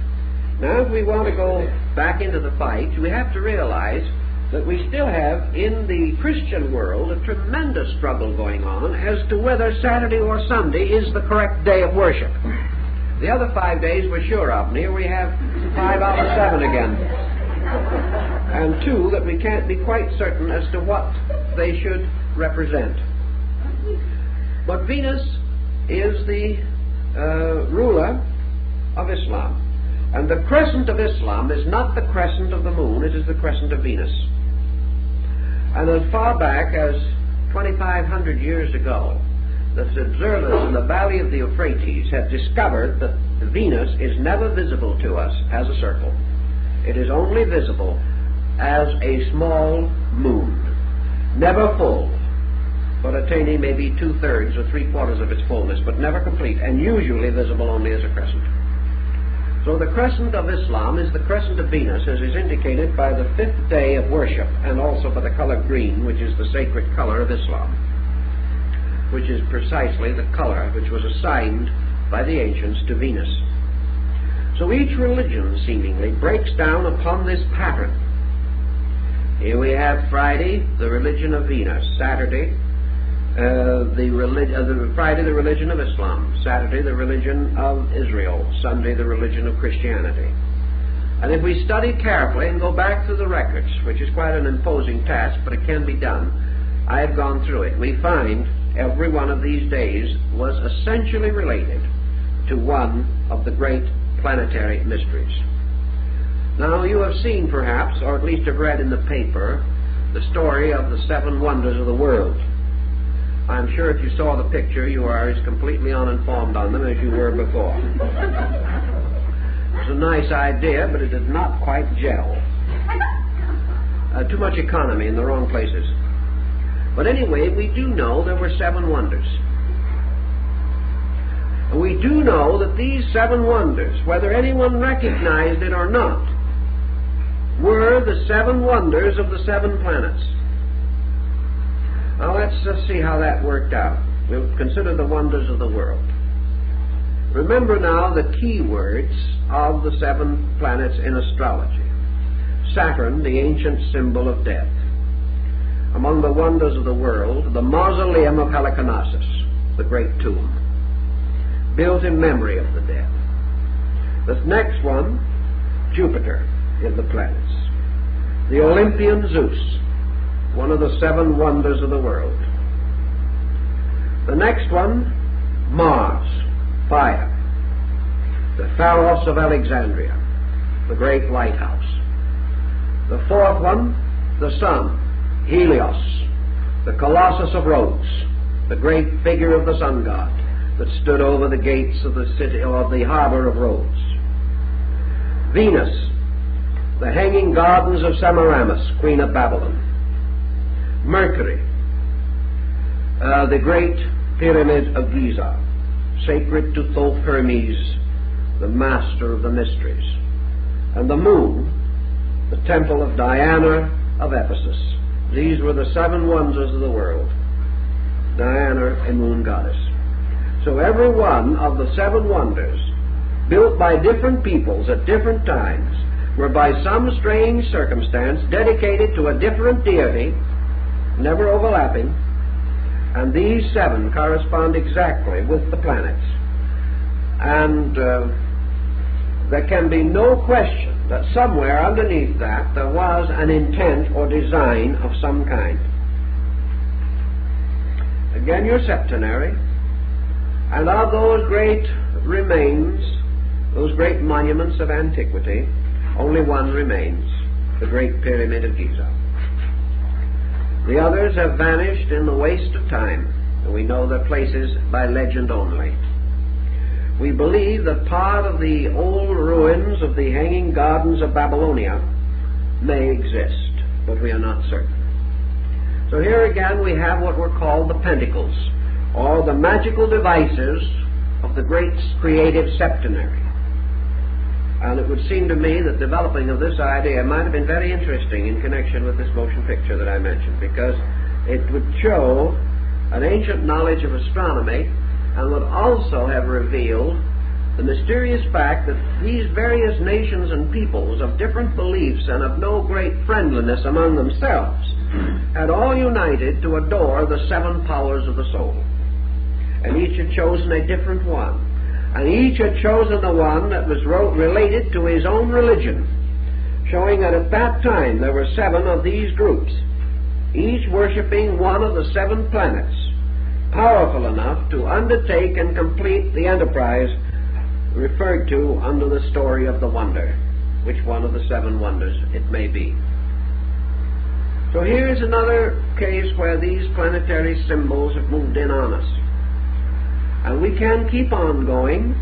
Now, if we want to go back into the fight, we have to realize that we still have, in the Christian world, a tremendous struggle going on as to whether Saturday or Sunday is the correct day of worship. The other 5 days we're sure of, and here we have 5 out of 7 again. And 2 that we can't be quite certain as to what they should represent. But Venus is the ruler of Islam. And the crescent of Islam is not the crescent of the moon, it is the crescent of Venus. And as far back as 2,500 years ago, the observers in the valley of the Euphrates had discovered that Venus is never visible to us as a circle. It is only visible as a small moon, never full, but attaining maybe 2/3 or 3/4 of its fullness, but never complete, and usually visible only as a crescent. So the crescent of Islam is the crescent of Venus, as is indicated by the 5th day of worship, and also by the color green, which is the sacred color of Islam, which is precisely the color which was assigned by the ancients to Venus. So each religion, seemingly, breaks down upon this pattern. Here we have Friday, the religion of Venus; Saturday, Friday, the religion of Islam; Saturday, the religion of Israel; Sunday, the religion of Christianity. And if we study carefully and go back to the records, which is quite an imposing task, but it can be done, I have gone through it, we find every one of these days was essentially related to one of the great planetary mysteries. Now, you have seen perhaps, or at least have read in the paper, the story of the 7 wonders of the world. I'm sure if you saw the picture, you are as completely uninformed on them as you were before. It was a nice idea, but it did not quite gel. Too much economy in the wrong places. But anyway, we do know there were 7 wonders. And we do know that these 7 wonders, whether anyone recognized it or not, were the 7 wonders of the 7 planets. Now let's just see how that worked out. We'll consider the wonders of the world. Remember now the key words of the 7 planets in astrology. Saturn, the ancient symbol of death. Among the wonders of the world, the mausoleum of Halicarnassus, the great tomb, built in memory of the dead. The next one, Jupiter in the planets. The Olympian Zeus, one of the 7 wonders of the world. The next one, Mars, fire. The Pharos of Alexandria, the great lighthouse. The 4th one, the sun, Helios, the Colossus of Rhodes, the great figure of the sun god that stood over the gates of the city, or the harbor of Rhodes. Venus, the hanging gardens of Semiramis, queen of Babylon. Mercury, the great pyramid of Giza, sacred to Thoth Hermes, the master of the mysteries. And the moon, the temple of Diana of Ephesus. These were the 7 wonders of the world. Diana, a moon goddess. So every one of the 7 wonders, built by different peoples at different times, were by some strange circumstance dedicated to a different deity, never overlapping, and these 7 correspond exactly with the planets. And there can be no question that somewhere underneath that there was an intent or design of some kind. Again, your septenary, and of those great remains, those great monuments of antiquity, only one remains, the Great Pyramid of Giza. The others have vanished in the waste of time, and we know their places by legend only. We believe that part of the old ruins of the Hanging Gardens of Babylonia may exist, but we are not certain. So here again we have what were called the pentacles, or the magical devices of the great creative septenary. And it would seem to me that developing of this idea might have been very interesting in connection with this motion picture that I mentioned, because it would show an ancient knowledge of astronomy and would also have revealed the mysterious fact that these various nations and peoples of different beliefs and of no great friendliness among themselves had all united to adore the seven powers of the soul. And each had chosen a different one. And each had chosen the one that was related to his own religion, showing that at that time there were seven of these groups, each worshipping one of the seven planets, powerful enough to undertake and complete the enterprise referred to under the story of the wonder, which one of the seven wonders it may be. So here's another case where these planetary symbols have moved in on us. And we can keep on going,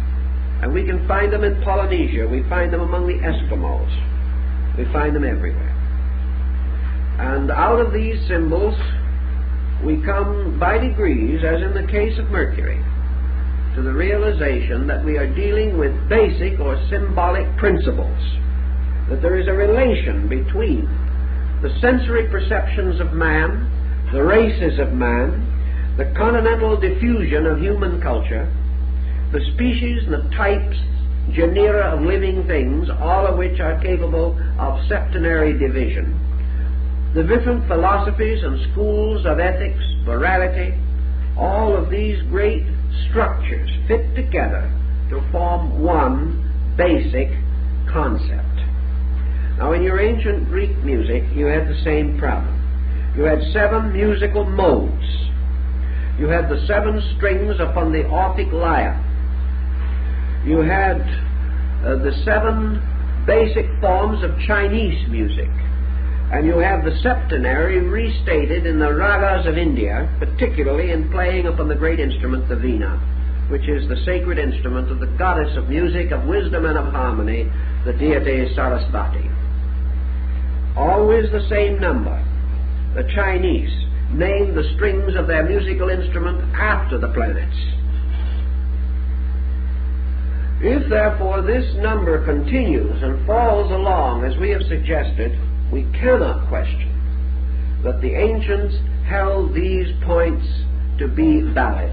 and we can find them in Polynesia. We find them among the Eskimos. We find them everywhere. And out of these symbols, we come by degrees, as in the case of Mercury, to the realization that we are dealing with basic or symbolic principles, that there is a relation between the sensory perceptions of man, the races of man, the continental diffusion of human culture, the species and the types, genera of living things, all of which are capable of septenary division, the different philosophies and schools of ethics, morality, all of these great structures fit together to form one basic concept. Now, in your ancient Greek music, you had the same problem. You had seven musical modes. You had the seven strings upon the Orphic lyre. You had the seven basic forms of Chinese music. And you have the septenary restated in the ragas of India, particularly in playing upon the great instrument, the veena, which is the sacred instrument of the goddess of music, of wisdom, and of harmony, the deity Sarasvati. Always the same number. The Chinese name the strings of their musical instrument after the planets. If, therefore, this number continues and falls along as we have suggested, we cannot question that the ancients held these points to be valid,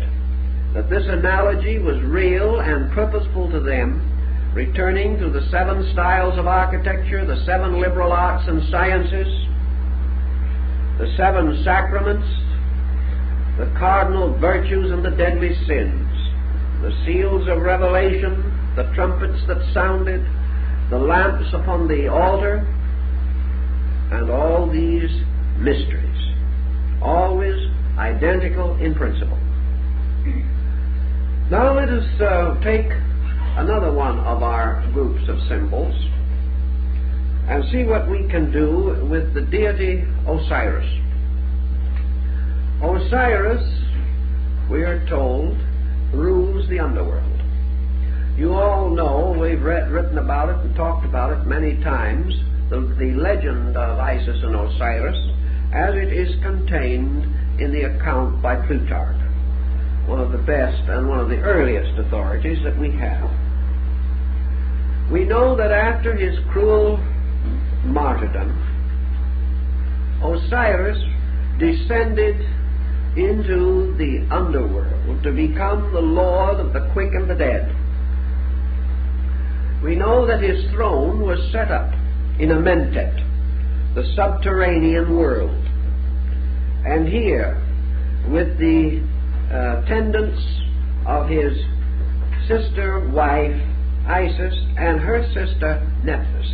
that this analogy was real and purposeful to them, returning to the seven styles of architecture, the seven liberal arts and sciences, the seven sacraments, the cardinal virtues and the deadly sins, the seals of revelation, the trumpets that sounded, the lamps upon the altar, and all these mysteries, always identical in principle. Now let us take another one of our groups of symbols and see what we can do with the deity Osiris. Osiris, we are told, rules the underworld. You all know, we've written about it and talked about it many times, the legend of Isis and Osiris as it is contained in the account by Plutarch, one of the best and one of the earliest authorities that we have. We know that after his cruel martyrdom, Osiris descended into the underworld to become the Lord of the quick and the dead. We know that his throne was set up in Amentet, the subterranean world. And here, with the attendance of his sister, wife, Isis, and her sister Nephthys.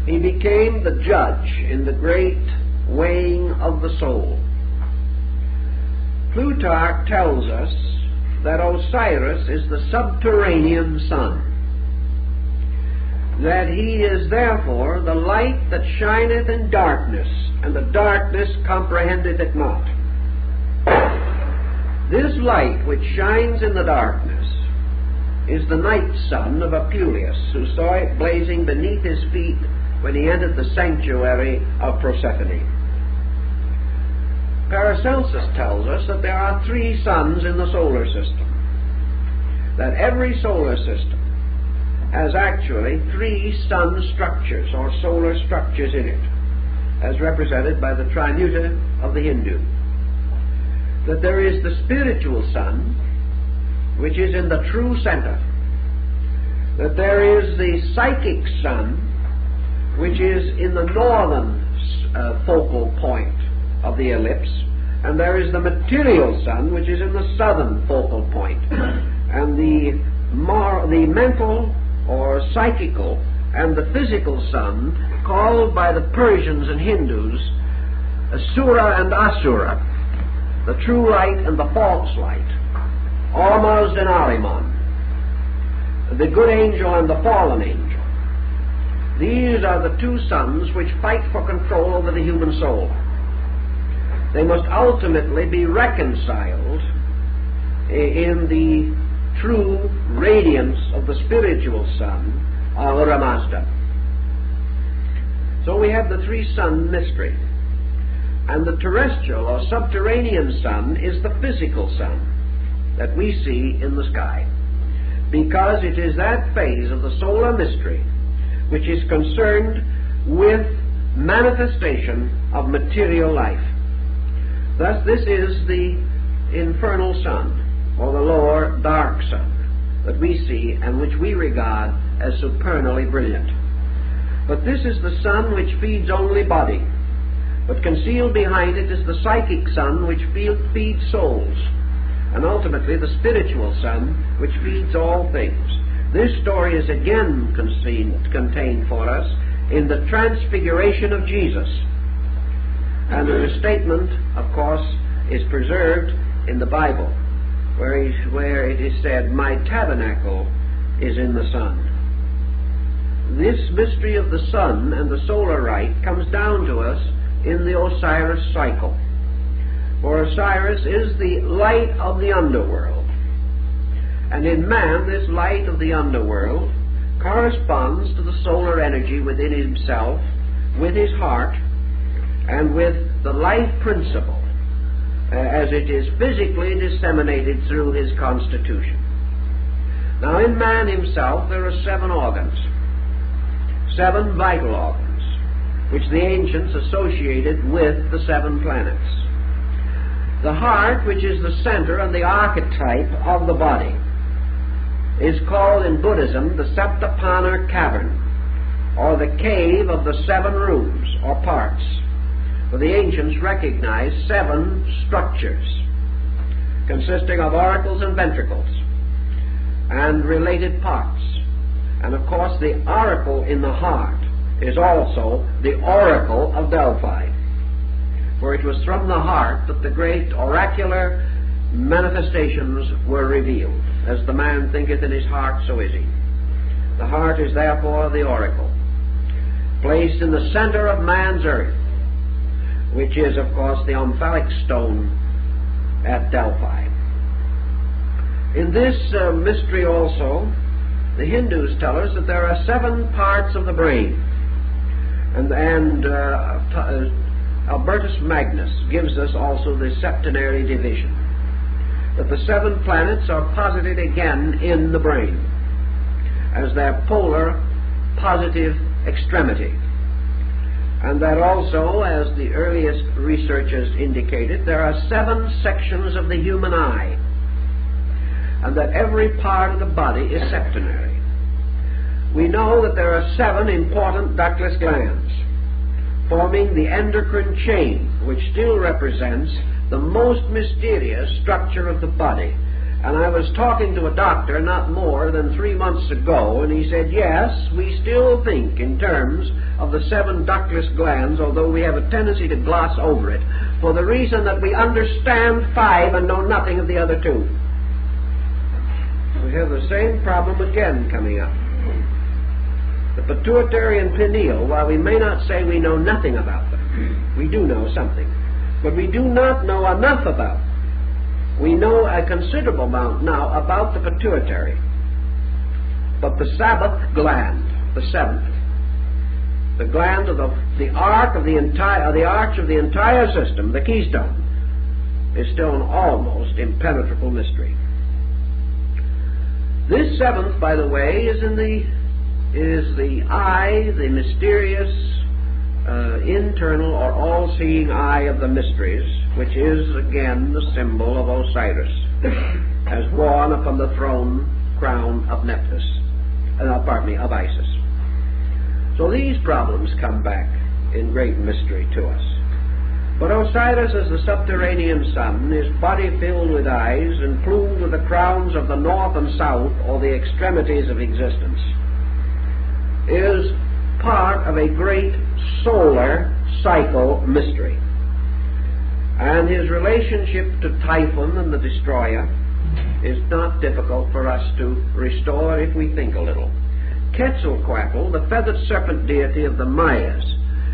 He became the judge in the great weighing of the soul. Plutarch tells us that Osiris is the subterranean sun, that he is therefore the light that shineth in darkness, and the darkness comprehendeth it not. This light which shines in the darkness is the night sun of Apuleius, who saw it blazing beneath his feet when he entered the sanctuary of Proserpine. Paracelsus tells us that there are 3 suns in the solar system, that every solar system has actually 3 sun structures or solar structures in it, as represented by the trimuta of the Hindu. That there is the spiritual sun, which is in the true center. That there is the psychic sun, which is in the northern focal point of the ellipse, and there is the material sun, which is in the southern focal point. And the mental or psychical and the physical sun, called by the Persians and Hindus Asura and Asura, the true light and the false light, Ormuzd and Ahriman, the good angel and the fallen angel. These are the 2 suns which fight for control over the human soul. They must ultimately be reconciled in the true radiance of the spiritual sun, Ahura Mazda. So we have the 3-sun mystery. And the terrestrial or subterranean sun is the physical sun that we see in the sky, because it is that phase of the solar mystery which is concerned with manifestation of material life. Thus this is the infernal sun, or the lower dark sun, that we see and which we regard as supernally brilliant. But this is the sun which feeds only body, but concealed behind it is the psychic sun which feeds souls, and ultimately the spiritual sun which feeds all things. This story is again contained for us in the transfiguration of Jesus, and the statement, of course, is preserved in the Bible, where it is said, "My tabernacle is in the sun." This mystery of the sun and the solar rite comes down to us in the Osiris cycle. For Osiris is the light of the underworld. And in man, this light of the underworld corresponds to the solar energy within himself, with his heart, and with the life principle, as it is physically disseminated through his constitution. Now in man himself there are 7 organs, 7 vital organs, which the ancients associated with the 7 planets. The heart, which is the center and the archetype of the body, is called in Buddhism the Saptapana Cavern, or the cave of the 7 rooms or parts. For the ancients recognized 7 structures consisting of auricles and ventricles and related parts. And of course the auricle in the heart is also the oracle of Delphi, for it was from the heart that the great oracular manifestations were revealed. As the man thinketh in his heart, so is he. The heart is therefore the oracle, placed in the center of man's earth, which is, of course, the omphalic stone at Delphi. In this mystery also, the Hindus tell us that there are 7 parts of the brain, and Albertus Magnus gives us also the septenary division, that the 7 planets are posited again in the brain as their polar positive extremity, and that also, as the earliest researchers indicated, there are 7 sections of the human eye, and that every part of the body is septenary. We know that there are 7 important ductless glands forming the endocrine chain, which still represents the most mysterious structure of the body, And I was talking to a doctor not more than 3 months ago, and he said, yes, we still think in terms of the 7 ductless glands, although we have a tendency to gloss over it, for the reason that we understand 5 and know nothing of the other 2. We have the same problem again coming up. The pituitary and pineal, while we may not say we know nothing about them, we do know something, but we do not know enough about them. We know a considerable amount now about the pituitary, but the Sabbath gland, the 7th, the gland of the arch of the entire system, the keystone, is still an almost impenetrable mystery. This 7th, by the way, is the eye, the mysterious, internal or all-seeing eye of the mysteries, which is again the symbol of Osiris, as worn upon the throne crown of of Isis. So these problems come back in great mystery to us. But Osiris, as the subterranean sun, his body filled with eyes and plumed with the crowns of the north and south, or the extremities of existence, is part of a great solar cycle mystery. And his relationship to Typhon and the destroyer is not difficult for us to restore if we think a little. Quetzalcoatl, the feathered serpent deity of the Mayas,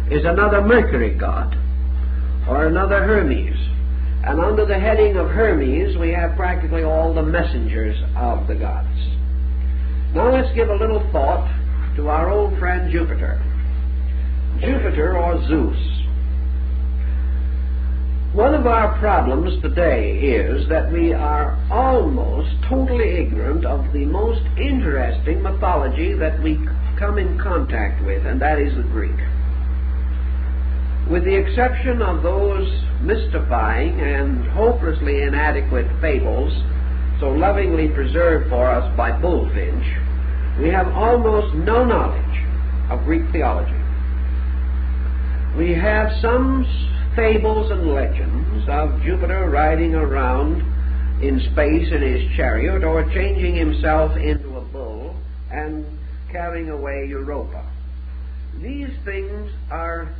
is another Mercury god, or another Hermes. And under the heading of Hermes, we have practically all the messengers of the gods. Now let's give a little thought to our old friend Jupiter. Jupiter, or Zeus. One of our problems today is that we are almost totally ignorant of the most interesting mythology that we come in contact with, and that is the Greek. With the exception of those mystifying and hopelessly inadequate fables so lovingly preserved for us by Bullfinch, we have almost no knowledge of Greek theology. We have some fables and legends of Jupiter riding around in space in his chariot, or changing himself into a bull and carrying away Europa. These things are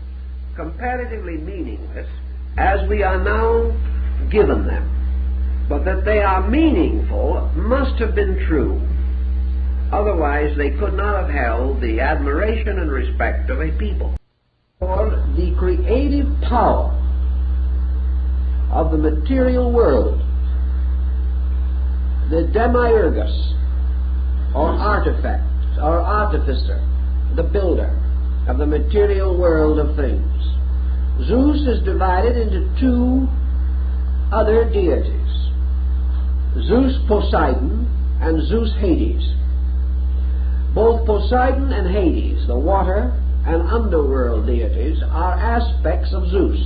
comparatively meaningless as we are now given them, but that they are meaningful must have been true. Otherwise they could not have held the admiration and respect of a people. For the creative power of the material world, the demiurgus, or artifact, or artificer, the builder of the material world of things. Zeus is divided into 2 other deities, Zeus Poseidon and Zeus Hades. Both Poseidon and Hades, the water and underworld deities, are aspects of Zeus,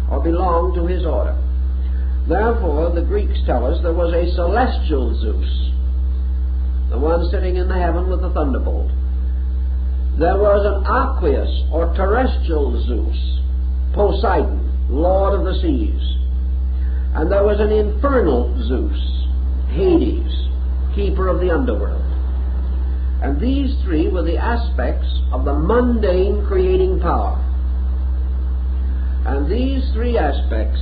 or belong to his order. Therefore, the Greeks tell us there was a celestial Zeus, the one sitting in the heaven with the thunderbolt. There was an aqueous, or terrestrial Zeus, Poseidon, lord of the seas. And there was an infernal Zeus, Hades, keeper of the underworld. And these 3 were the aspects of the mundane creating power. And these 3 aspects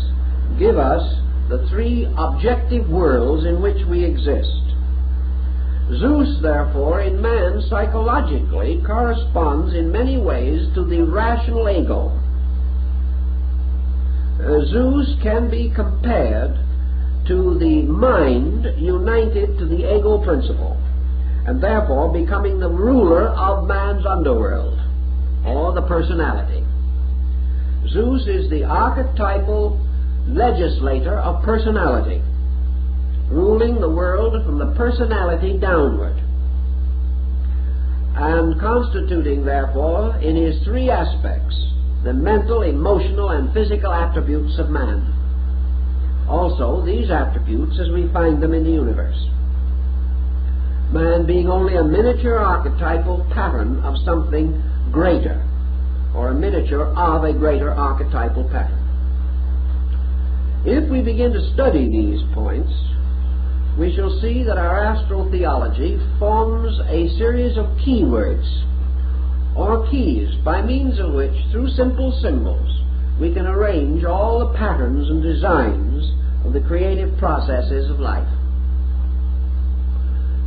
give us the 3 objective worlds in which we exist. Zeus, therefore, in man psychologically corresponds in many ways to the rational ego. Zeus can be compared to the mind united to the ego principle, and therefore becoming the ruler of man's underworld, or the personality. Zeus is the archetypal legislator of personality, ruling the world from the personality downward, and constituting, therefore, in his 3 aspects, the mental, emotional, and physical attributes of man. Also, these attributes as we find them in the universe. Man being only a miniature archetypal pattern of something greater, or a miniature of a greater archetypal pattern. If we begin to study these points, we shall see that our astro-theology forms a series of keywords, or keys, by means of which, through simple symbols, we can arrange all the patterns and designs of the creative processes of life.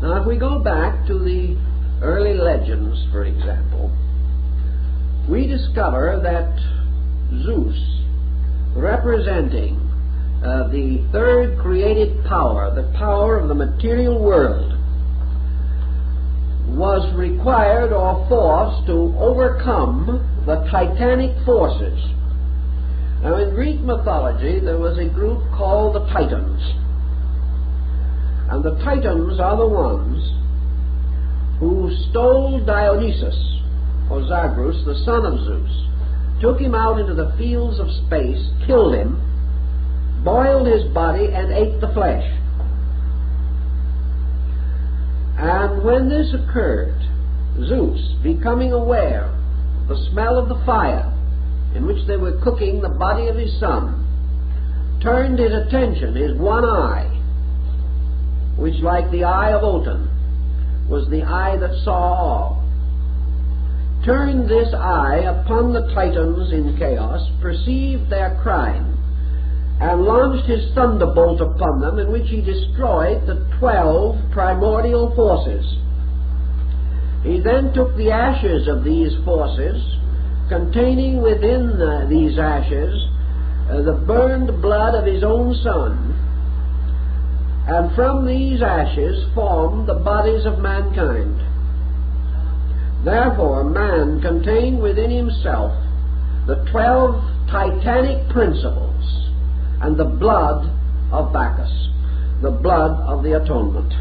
Now, if we go back to the early legends, for example, we discover that Zeus, representing the third created power, the power of the material world, was required or forced to overcome the titanic forces. Now, in Greek mythology, there was a group called the Titans. And the Titans are the ones who stole Dionysus, or Zagreus, the son of Zeus, took him out into the fields of space, killed him, boiled his body, and ate the flesh. And when this occurred, Zeus, becoming aware of the smell of the fire in which they were cooking the body of his son, turned his attention, his one eye, which, like the eye of Otan, was the eye that saw all, turned this eye upon the Titans in chaos, perceived their crime, and launched his thunderbolt upon them, in which he destroyed the 12 primordial forces. He then took the ashes of these forces, containing within these ashes the burned blood of his own son, and from these ashes formed the bodies of mankind. Therefore, man contained within himself the 12 titanic principles and the blood of Bacchus, the blood of the atonement.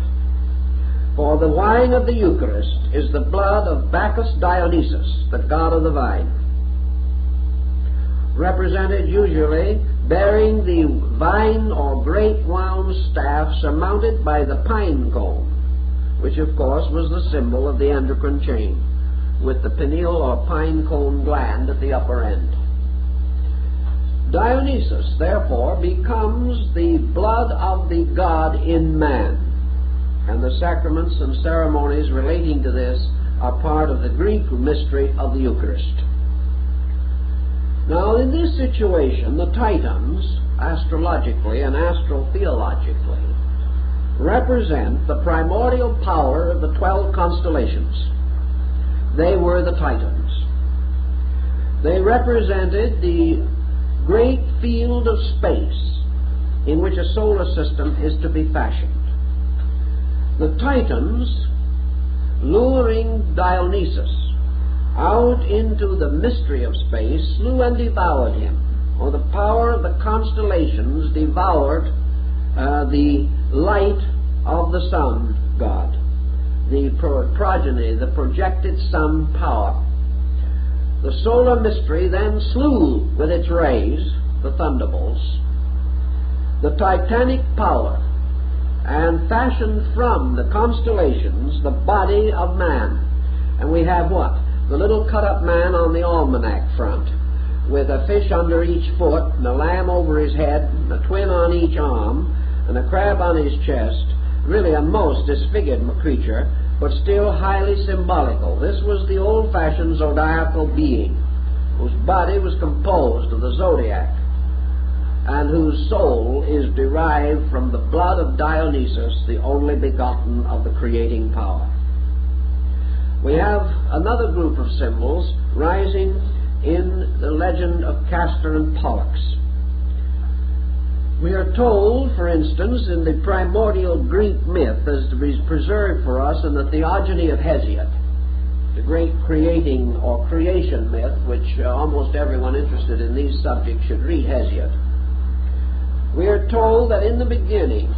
For the wine of the Eucharist is the blood of Bacchus Dionysus, the god of the vine, represented usually bearing the vine or grape wound staff surmounted by the pine cone, which of course was the symbol of the endocrine chain, with the pineal or pine cone gland at the upper end. Dionysus, therefore, becomes the blood of the god in man, and the sacraments and ceremonies relating to this are part of the Greek mystery of the Eucharist. Now, in this situation, the Titans, astrologically and astro-theologically, represent the primordial power of the 12 constellations. They were the Titans. They represented the great field of space in which a solar system is to be fashioned. The Titans, luring Dionysus out into the mystery of space, slew and devoured him, or the power of the constellations devoured the light of the sun god, the progeny, the projected sun power. The solar mystery then slew with its rays, the thunderbolts, the titanic power, and fashioned from the constellations the body of man. And we have what? The little cut-up man on the almanac front, with a fish under each foot, and a lamb over his head, and a twin on each arm, and a crab on his chest. Really a most disfigured creature, but still highly symbolical. This was the old-fashioned zodiacal being, whose body was composed of the zodiac, and whose soul is derived from the blood of Dionysus, the only begotten of the creating power. We have another group of symbols rising in the legend of Castor and Pollux. We are told, for instance, in the primordial Greek myth, as is preserved for us in the Theogony of Hesiod, the great creating or creation myth, which almost everyone interested in these subjects should read Hesiod. We are told that in the beginning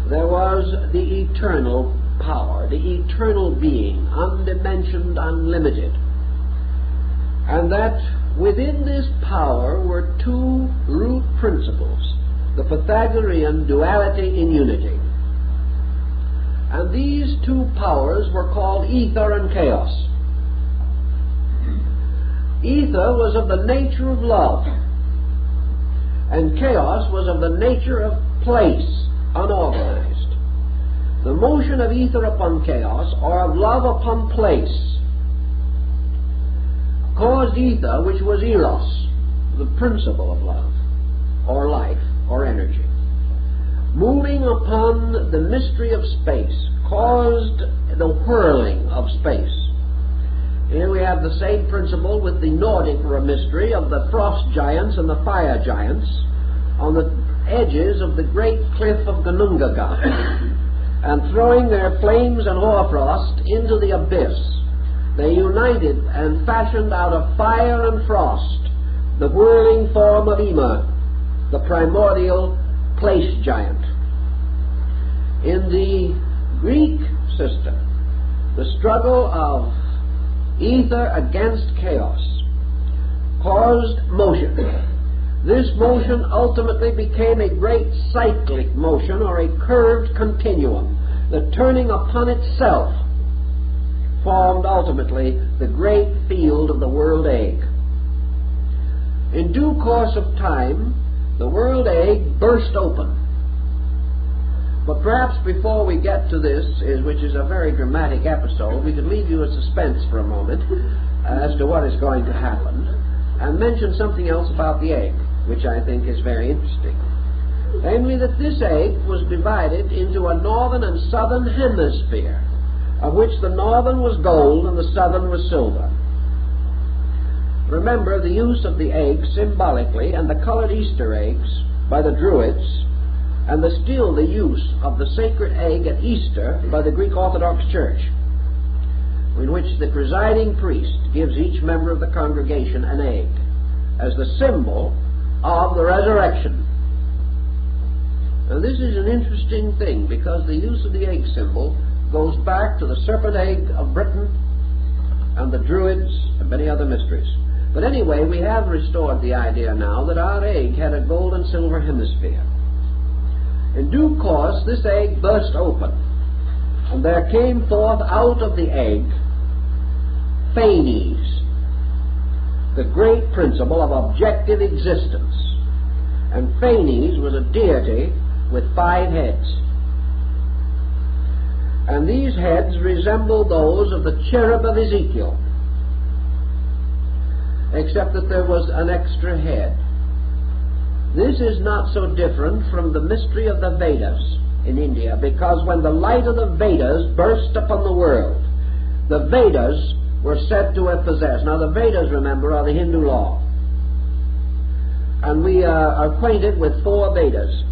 there was the eternal power, the eternal being, undimensioned, unlimited, and that within this power were two root principles, the Pythagorean duality in unity. And these two powers were called ether and chaos. Ether was of the nature of love, and chaos was of the nature of place, unorganized. motion of ether upon chaos, or of love upon place, caused ether, which was eros, the principle of love, or life, or energy, moving upon the mystery of space, caused the whirling of space. Here we have the same principle with the Nordic mystery of the frost giants and the fire giants on the edges of the great cliff of Gunungaga, and throwing their flames and hoarfrost into the abyss, they united and fashioned out of fire and frost the whirling form of Ymir, the primordial place giant. In the Greek system, the struggle of ether against chaos caused motion. This motion ultimately became a great cyclic motion, or a curved continuum. The turning upon itself formed ultimately the great field of the world egg. In due course of time, the world egg burst open. But perhaps before we get to this, which is a very dramatic episode, we could leave you in suspense for a moment as to what is going to happen, and mention something else about the egg, which I think is very interesting. Namely, that this egg was divided into a northern and southern hemisphere, of which the northern was gold and the southern was silver. Remember the use of the egg symbolically, and the colored Easter eggs by the Druids, and still the use of the sacred egg at Easter by the Greek Orthodox Church, in which the presiding priest gives each member of the congregation an egg as the symbol of the resurrection. Now this is an interesting thing, because the use of the egg symbol goes back to the serpent egg of Britain and the Druids and many other mysteries. But anyway, we have restored the idea now that our egg had a gold and silver hemisphere. In due course, this egg burst open, and there came forth out of the egg Phanes, the great principle of objective existence. And Phanes was a deity with 5 heads. And these heads resembled those of the cherub of Ezekiel, except that there was an extra head. This is not so different from the mystery of the Vedas in India, because when the light of the Vedas burst upon the world, the Vedas were said to have possessed. Now the Vedas, remember, are the Hindu law. And we are acquainted with 4 Vedas.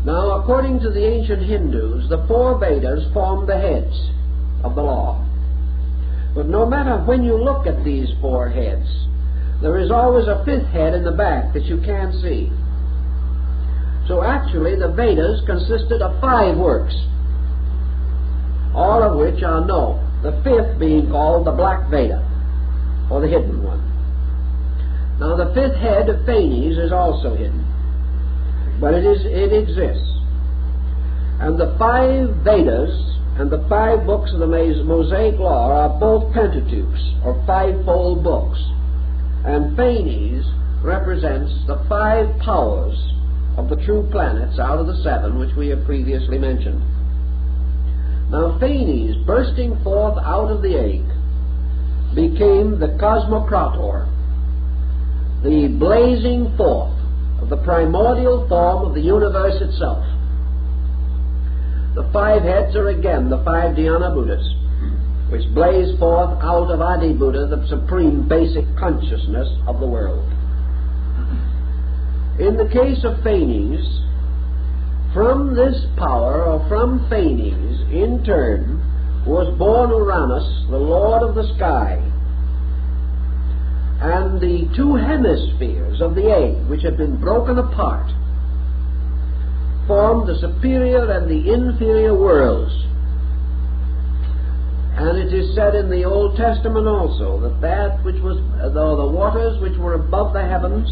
Now, according to the ancient Hindus, the 4 Vedas form the heads of the law. But no matter when you look at these 4 heads, there is always a 5th head in the back that you can't see. So actually the Vedas consisted of 5 works, all of which are known, the 5th being called the Black Veda, or the hidden one. Now the 5th head of Phanes is also hidden, but it exists. And the 5 Vedas and the 5 books of the Mosaic Law are both Pentateuchs, or 5-fold books. And Phanes represents the 5 powers of the true planets out of the 7 which we have previously mentioned. Now Phanes, bursting forth out of the egg, became the Cosmocrator, the blazing forth of the primordial form of the universe itself. The 5 heads are again the 5 Dhyana Buddhas, which blaze forth out of Adi Buddha, the supreme basic consciousness of the world. In the case of Phanes, from this power, or from Phanes, in turn, was born Uranus, the lord of the sky. And the 2 hemispheres of the egg, which had been broken apart, formed the superior and the inferior worlds. And it is said in the Old Testament also that which was, though the waters which were above the heavens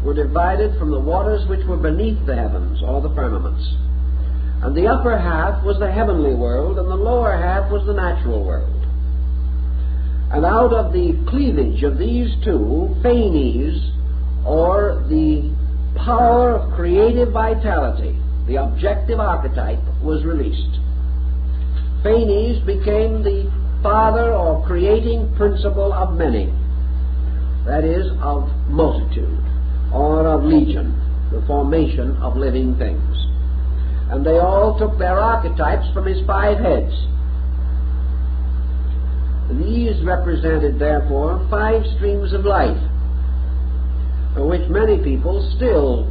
were divided from the waters which were beneath the heavens, or the firmaments. And the upper half was the heavenly world, and the lower half was the natural world. And out of the cleavage of these 2, Phanes, or the power of creative vitality, the objective archetype, was released. Phanes became the father or creating principle of many, that is, of multitude, or of legion, the formation of living things. And they all took their archetypes from his 5 heads. These represented, therefore, 5 streams of life, which many people still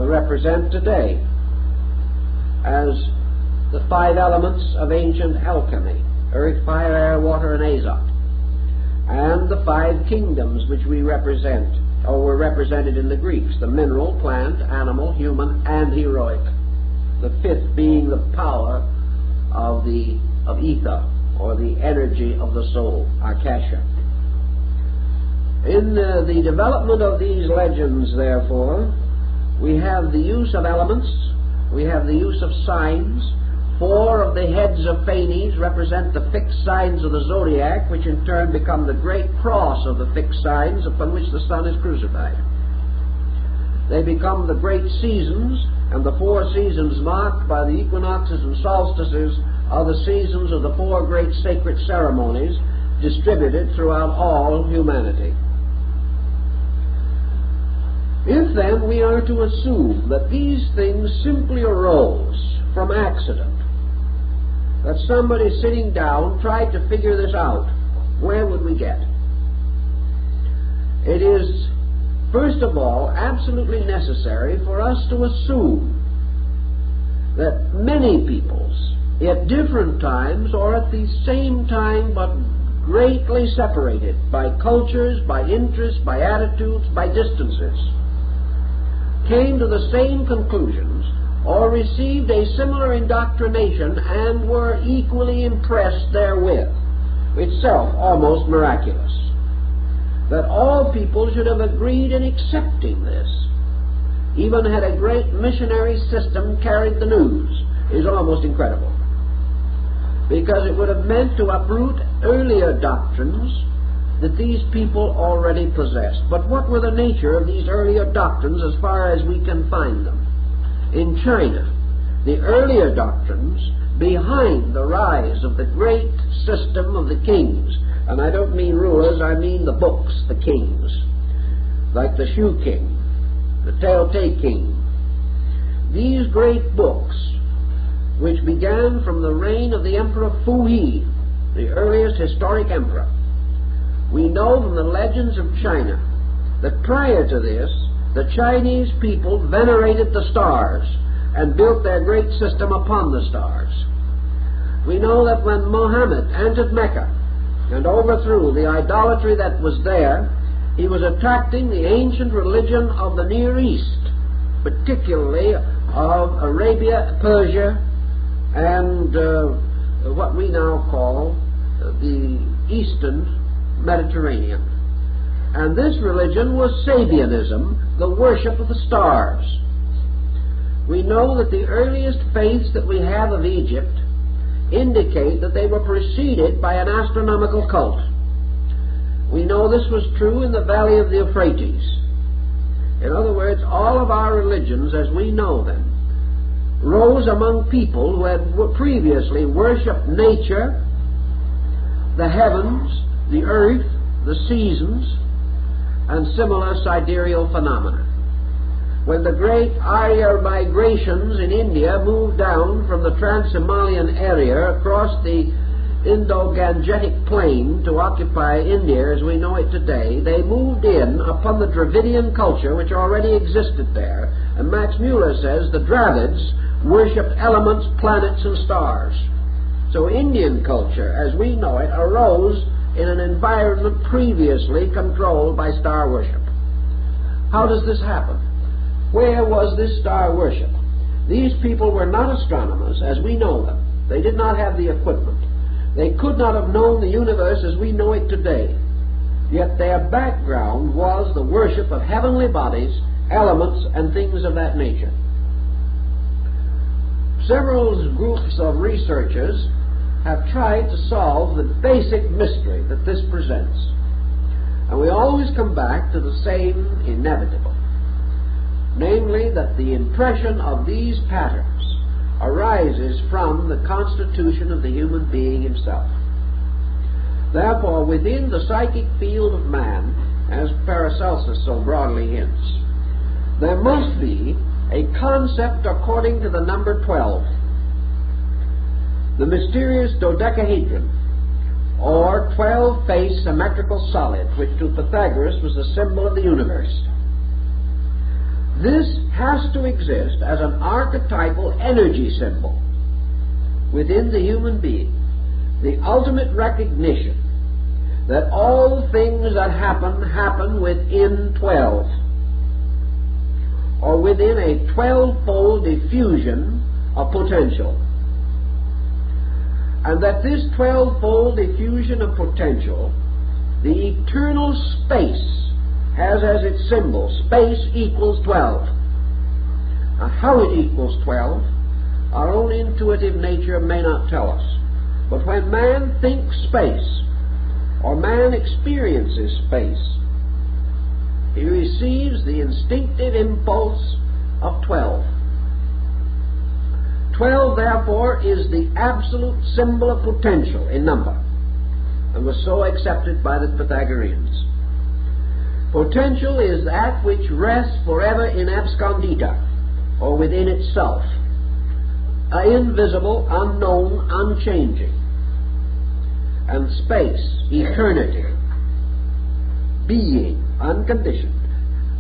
represent today as the 5 elements of ancient alchemy: earth, fire, air, water, and azote, and the 5 kingdoms which we represent, or were represented in the Greeks: the mineral, plant, animal, human, and heroic. The 5th being the power of ether, or the energy of the soul, Akasha. In the development of these legends, therefore, we have the use of elements, we have the use of signs. 4 of the heads of Phanes represent the fixed signs of the zodiac, which in turn become the great cross of the fixed signs upon which the sun is crucified. They become the great seasons, and the 4 seasons marked by the equinoxes and solstices are the seasons of the 4 great sacred ceremonies distributed throughout all humanity. If then we are to assume that these things simply arose from accident, that somebody sitting down tried to figure this out, where would we get? It is, first of all, absolutely necessary for us to assume that many peoples, at different times or at the same time but greatly separated by cultures, by interests, by attitudes, by distances, came to the same conclusions or received a similar indoctrination and were equally impressed therewith, itself almost miraculous. That all people should have agreed in accepting this, even had a great missionary system carried the news, is almost incredible. Because it would have meant to uproot earlier doctrines that these people already possessed. But what were the nature of these earlier doctrines as far as we can find them? In China, the earlier doctrines behind the rise of the great system of the kings, and I don't mean rulers, I mean the books, the kings, like the Shu King, the Tao-Te King. These great books, which began from the reign of the Emperor Fu He, the earliest historic emperor, we know from the legends of China that prior to this, the Chinese people venerated the stars and built their great system upon the stars. We know that when Muhammad entered Mecca and overthrew the idolatry that was there, he was attracting the ancient religion of the Near East, particularly of Arabia, Persia, and what we now call the Eastern Mediterranean. And this religion was Sabianism, the worship of the stars. We know that the earliest faiths that we have of Egypt indicate that they were preceded by an astronomical cult. We know this was true in the valley of the Euphrates. In other words, all of our religions as we know them rose among people who had previously worshipped nature, the heavens, the earth, the seasons, and similar sidereal phenomena. When the great Arya migrations in India moved down from the Trans-Himalayan area across the Indo-Gangetic plain to occupy India as we know it today, they moved in upon the Dravidian culture which already existed there. And Max Muller says the Dravids worshipped elements, planets, and stars. So Indian culture, as we know it, arose in an environment previously controlled by star worship. How does this happen? Where was this star worship? These people were not astronomers as we know them. They did not have the equipment. They could not have known the universe as we know it today. Yet their background was the worship of heavenly bodies, elements, and things of that nature. Several groups of researchers have tried to solve the basic mystery that this presents. And we always come back to the same inevitable. namely that the impression of these patterns arises from the constitution of the human being himself. Therefore, within the psychic field of man, as Paracelsus so broadly hints, there must be a concept according to the number 12, the mysterious dodecahedron, or 12-faced symmetrical solid, which to Pythagoras was the symbol of the universe. This has to exist as an archetypal energy symbol within the human being, the ultimate recognition that all things that happen within 12, or within a 12-fold diffusion of potential. And that this 12-fold diffusion of potential, the eternal space, has as its symbol, space equals 12. Now, how it equals 12, our own intuitive nature may not tell us. But when man thinks space, or man experiences space, he receives the instinctive impulse of 12. 12, therefore, is the absolute symbol of potential in number, and was so accepted by the Pythagoreans. Potential is that which rests forever in abscondita, or within itself, invisible, unknown, unchanging. And space, eternity, being, unconditioned,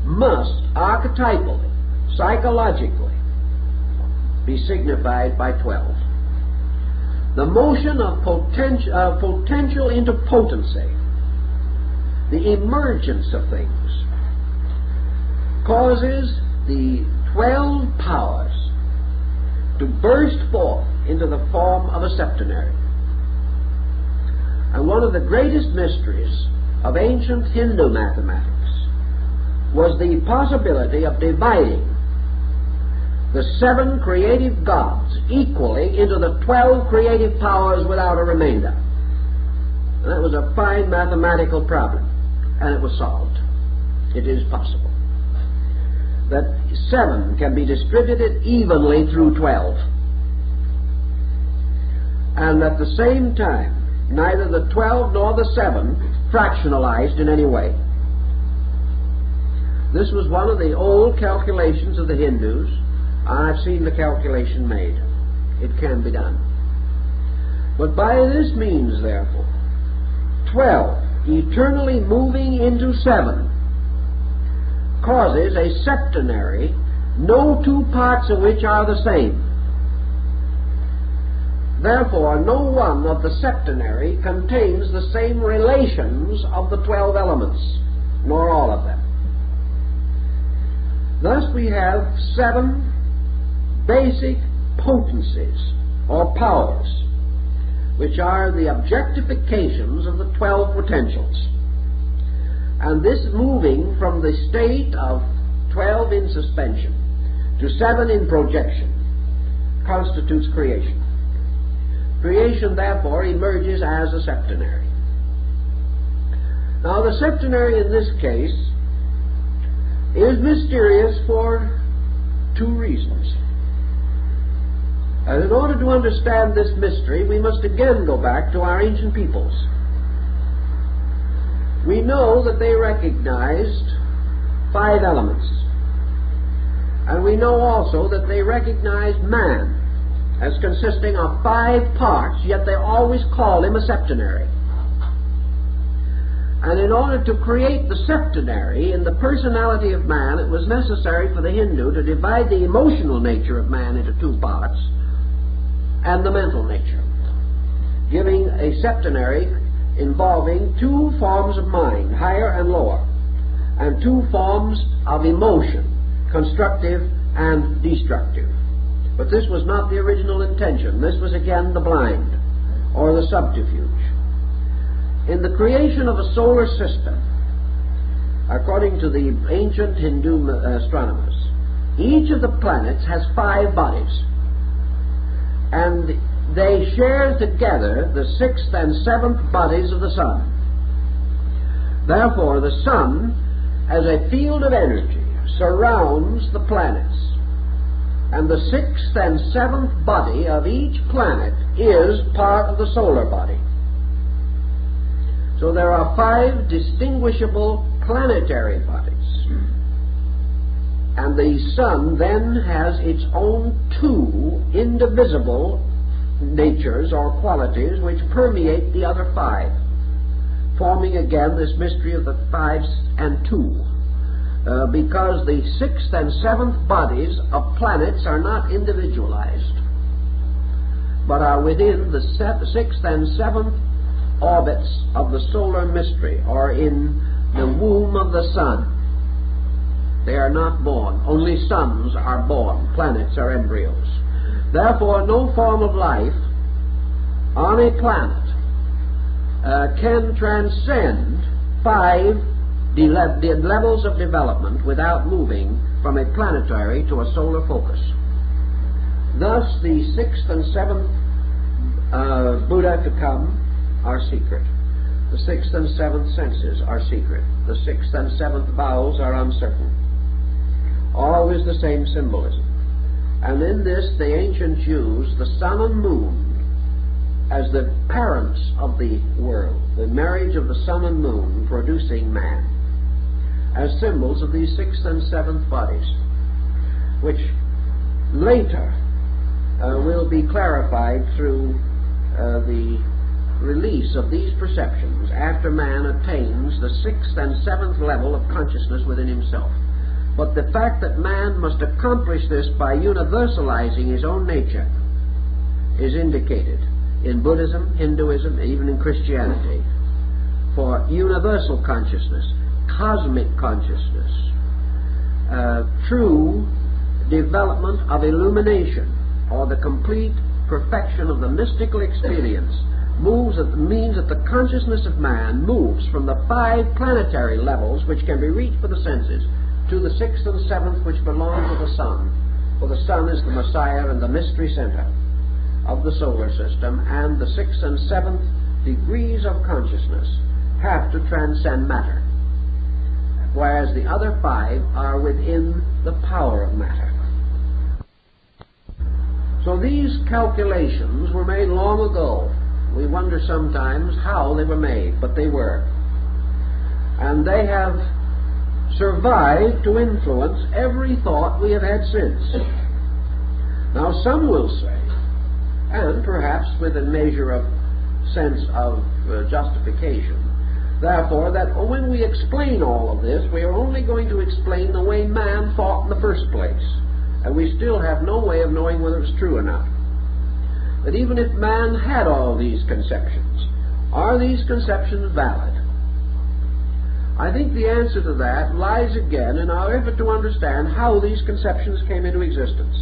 must archetypally, psychologically, be signified by 12. The motion of potential into potency, the emergence of things, causes the 12 powers to burst forth into the form of a septenary. And one of the greatest mysteries of ancient Hindu mathematics was the possibility of dividing the 7 creative gods equally into the 12 creative powers without a remainder. And that was a fine mathematical problem, and it was solved. It is possible that 7 can be distributed evenly through 12, and at the same time neither the 12 nor the 7 fractionalized in any way. This was one of the old calculations of the Hindus. I've seen the calculation made. It can be done. But by this means, therefore, 12 eternally moving into 7 causes a septenary, no two parts of which are the same. Therefore, no one of the septenary contains the same relations of the 12 elements, nor all of them. Thus we have 7 basic potencies, or powers, which are the objectifications of the 12 potentials. And this moving from the state of 12 in suspension to 7 in projection constitutes creation. Creation, therefore, emerges as a septenary. Now, the septenary in this case is mysterious for 2 reasons. And in order to understand this mystery, we must again go back to our ancient peoples. We know that they recognized 5 elements. And we know also that they recognized man as consisting of 5 parts, yet they always call him a septenary. And in order to create the septenary in the personality of man, it was necessary for the Hindu to divide the emotional nature of man into 2 parts, and the mental nature, giving a septenary involving 2 forms of mind, higher and lower, and 2 forms of emotion, constructive and destructive. But this was not the original intention. This was again the blind, or the subterfuge. In the creation of a solar system, according to the ancient Hindu astronomers, each of the planets has 5 bodies, and they share together the 6th and 7th bodies of the sun. Therefore, the sun has a field of energy surrounds the planets, and the sixth and seventh body of each planet is part of the solar body. So there are 5 distinguishable planetary bodies. And the sun then has its own 2 indivisible natures or qualities which permeate the other 5, forming again this mystery of the 5 and 2. Because the 6th and 7th bodies of planets are not individualized, but are within the 6th and 7th orbits of the solar mystery, or in the womb of the sun. They are not born. Only suns are born. Planets are embryos. Therefore, no form of life on a planet can transcend 5 levels of development without moving from a planetary to a solar focus. Thus, the 6th and 7th Buddha to come are secret. The 6th and 7th senses are secret. The 6th and 7th vowels are uncertain. Always the same symbolism. And in this, the ancients used the sun and moon as the parents of the world, the marriage of the sun and moon producing man, as symbols of these 6th and 7th bodies, which later will be clarified through the release of these perceptions after man attains the 6th and 7th level of consciousness within himself. But the fact that man must accomplish this by universalizing his own nature is indicated in Buddhism, Hinduism, even in Christianity, for universal consciousness, cosmic consciousness, true development of illumination, or the complete perfection of the mystical experience, means that the consciousness of man moves from the 5 planetary levels which can be reached for the senses to the 6th and 7th which belong to the sun. For the sun is the Messiah and the mystery center of the solar system, and the 6th and 7th degrees of consciousness have to transcend matter, whereas the other 5 are within the power of matter. So these calculations were made long ago. We wonder sometimes how they were made, but they were. And they have survived to influence every thought we have had since. Now some will say, and perhaps with a measure of sense of justification, therefore, that when we explain all of this, we are only going to explain the way man thought in the first place, and we still have no way of knowing whether it's true or not. That even if man had all these conceptions, are these conceptions valid? I think the answer to that lies again in our effort to understand how these conceptions came into existence.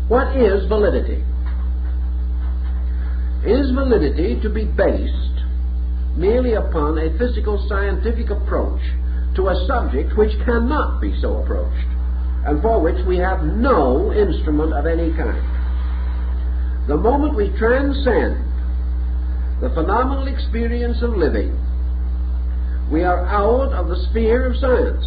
What is validity? Is validity to be based merely upon a physical scientific approach to a subject which cannot be so approached, and for which we have no instrument of any kind? The moment we transcend the phenomenal experience of living, we are out of the sphere of science.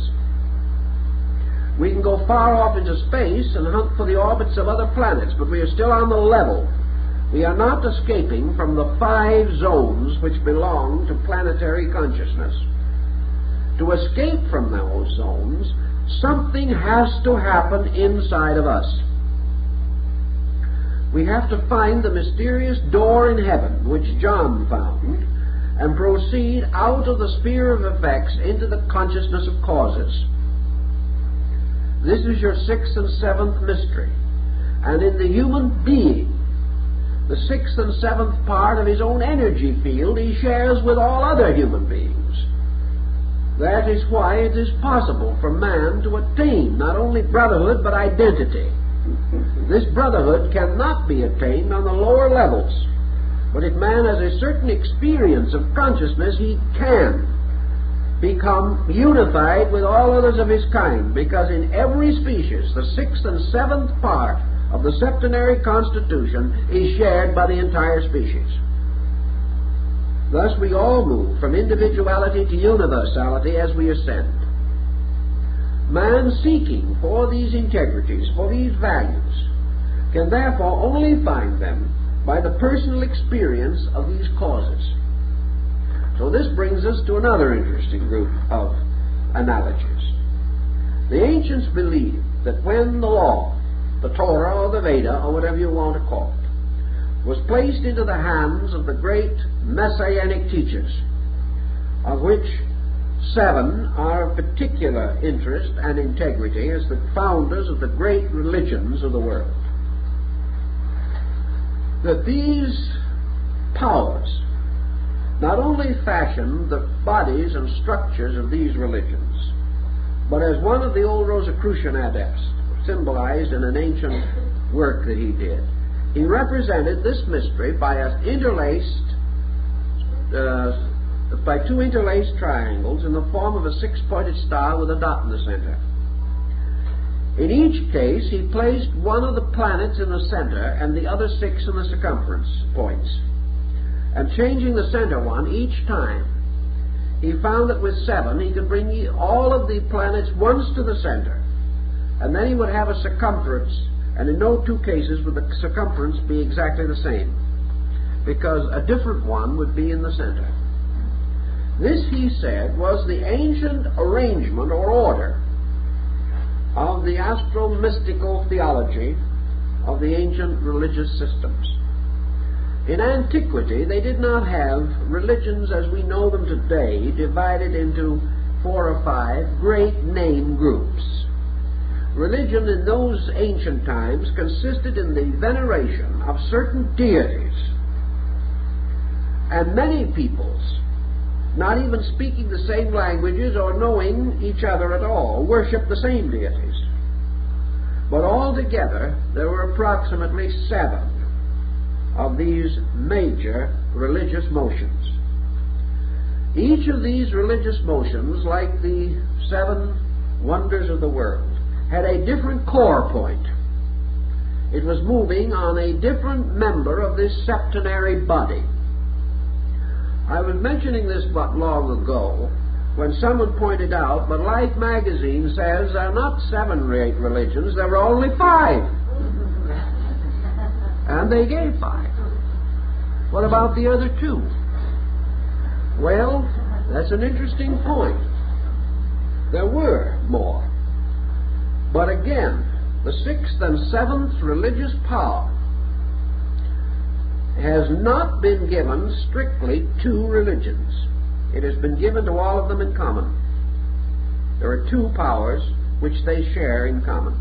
We can go far off into space and hunt for the orbits of other planets, but we are still on the level. We are not escaping from the 5 zones which belong to planetary consciousness. To escape from those zones, something has to happen inside of us. We have to find the mysterious door in heaven, which John found, and proceed out of the sphere of effects into the consciousness of causes. This is your 6th and 7th mystery. And in the human being, the 6th and 7th part of his own energy field he shares with all other human beings. That is why it is possible for man to attain not only brotherhood but identity. This brotherhood cannot be attained on the lower levels, but if man has a certain experience of consciousness, he can become unified with all others of his kind, because in every species the 6th and 7th part of the septenary constitution is shared by the entire species. Thus we all move from individuality to universality as we ascend. Man seeking for these integrities, for these values, can therefore only find them by the personal experience of these causes. So this brings us to another interesting group of analogies. The ancients believed that when the law, the Torah or the Veda, or whatever you want to call it, was placed into the hands of the great messianic teachers, of which 7 are of particular interest and integrity as the founders of the great religions of the world, that these powers not only fashioned the bodies and structures of these religions, but as one of the old Rosicrucian adepts symbolized in an ancient work that he did, he represented this mystery by by 2 interlaced triangles in the form of a 6-pointed star with a dot in the center. In each case, he placed one of the planets in the center and the other 6 in the circumference points. And changing the center one each time, he found that with 7 he could bring all of the planets once to the center, and then he would have a circumference, and in no 2 cases would the circumference be exactly the same, because a different one would be in the center. This, he said, was the ancient arrangement or order of the astro-mystical theology of the ancient religious systems. In antiquity, they did not have religions as we know them today divided into 4 or 5 great name groups. Religion in those ancient times consisted in the veneration of certain deities, and many peoples, not even speaking the same languages or knowing each other at all, worship the same deities. But altogether, there were approximately 7 of these major religious motions. Each of these religious motions, like the 7 wonders of the world, had a different core point. It was moving on a different member of this septenary body. I was mentioning this but long ago when someone pointed out, but Life magazine says there are not 7 great religions, there were only 5. And they gave 5. What about the other 2? Well, that's an interesting point. There were more. But again, the 6th and 7th religious power has not been given strictly to religions. It has been given to all of them in common. There are 2 powers which they share in common.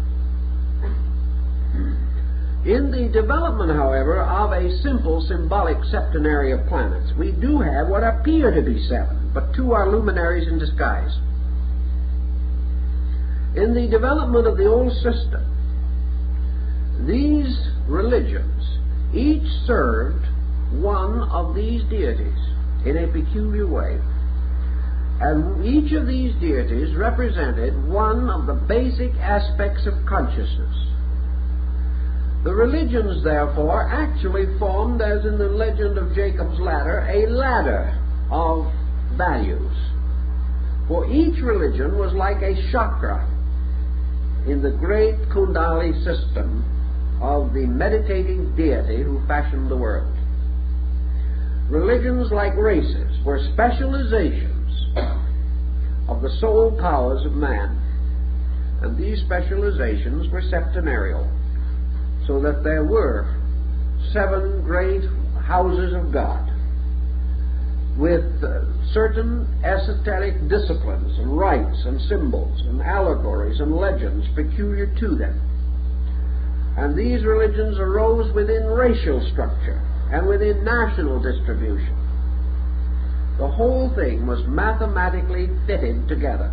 In the development, however, of a simple symbolic septenary of planets, we do have what appear to be 7, but 2 are luminaries in disguise. In the development of the old system, these religions each served one of these deities in a peculiar way. And each of these deities represented one of the basic aspects of consciousness. The religions, therefore, actually formed, as in the legend of Jacob's ladder, a ladder of values. For each religion was like a chakra in the great Kundali system of the meditating deity who fashioned the world. Religions, like races, were specializations of the soul powers of man, and these specializations were septenarial, so that there were 7 great houses of God with certain esoteric disciplines and rites and symbols and allegories and legends peculiar to them. And these religions arose within racial structure and within national distribution. The whole thing was mathematically fitted together.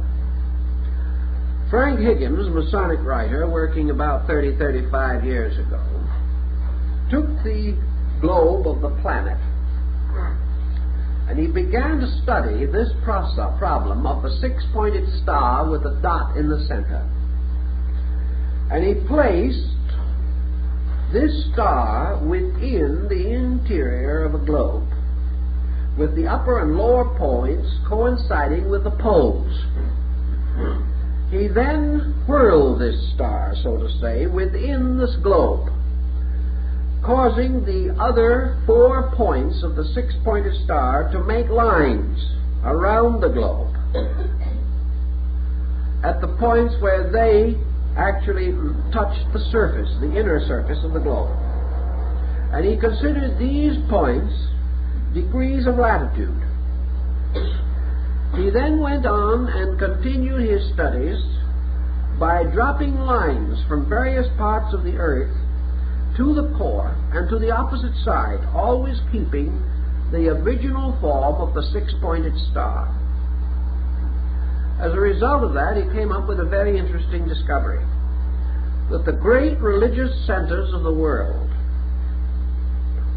Frank Higgins, Masonic writer, working about 35 years ago, took the globe of the planet and he began to study this problem of the 6-pointed star with a dot in the center. And he placed this star within the interior of a globe, with the upper and lower points coinciding with the poles. He then whirled this star, so to say, within this globe, causing the other 4 points of the six-pointed star to make lines around the globe at the points where they actually touched the surface, the inner surface of the globe. And he considered these points degrees of latitude. He then went on and continued his studies by dropping lines from various parts of the earth to the core and to the opposite side, always keeping the original form of the six-pointed star. As a result of that, he came up with a very interesting discovery, that the great religious centers of the world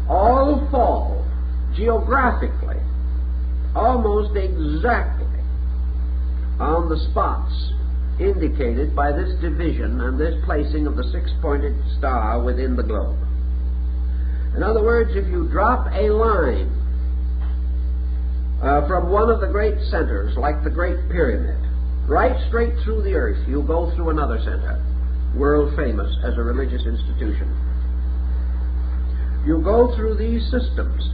all fall geographically almost exactly on the spots indicated by this division and this placing of the six-pointed star within the globe. In other words, if you drop a line from one of the great centers, like the Great Pyramid, right straight through the earth, you go through another center, world famous as a religious institution. You go through these systems,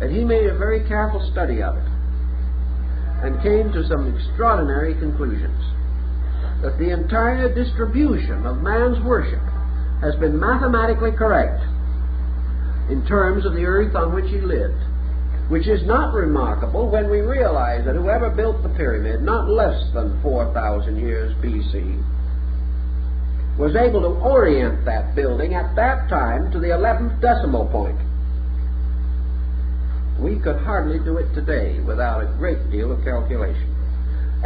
and he made a very careful study of it and came to some extraordinary conclusions, that the entire distribution of man's worship has been mathematically correct in terms of the earth on which he lived, which is not remarkable when we realize that whoever built the pyramid, not less than 4,000 years BC, was able to orient that building at that time to the 11th decimal point. We could hardly do it today without a great deal of calculation.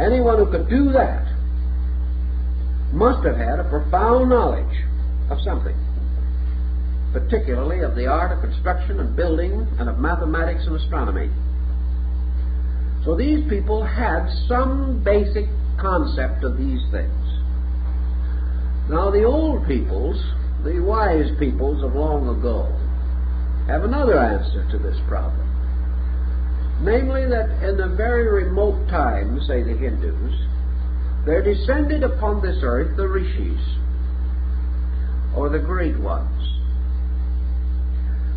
Anyone who could do that must have had a profound knowledge of something, particularly of the art of construction and building and of mathematics and astronomy. So these people had some basic concept of these things. Now the old peoples, the wise peoples of long ago, have another answer to this problem. Namely that in a very remote time, say the Hindus, there descended upon this earth the rishis, or the great ones.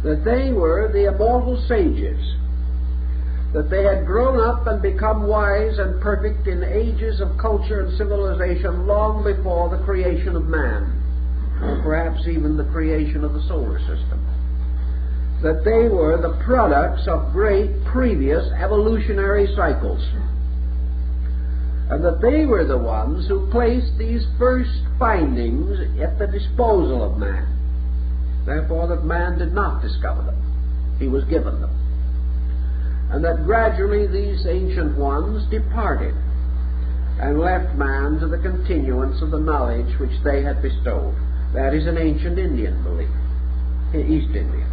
That they were the immortal sages, that they had grown up and become wise and perfect in ages of culture and civilization long before the creation of man, or perhaps even the creation of the solar system. That they were the products of great previous evolutionary cycles, and that they were the ones who placed these first findings at the disposal of man. Therefore that man did not discover them, he was given them. And that gradually these ancient ones departed and left man to the continuance of the knowledge which they had bestowed. That is an ancient Indian belief, in East India.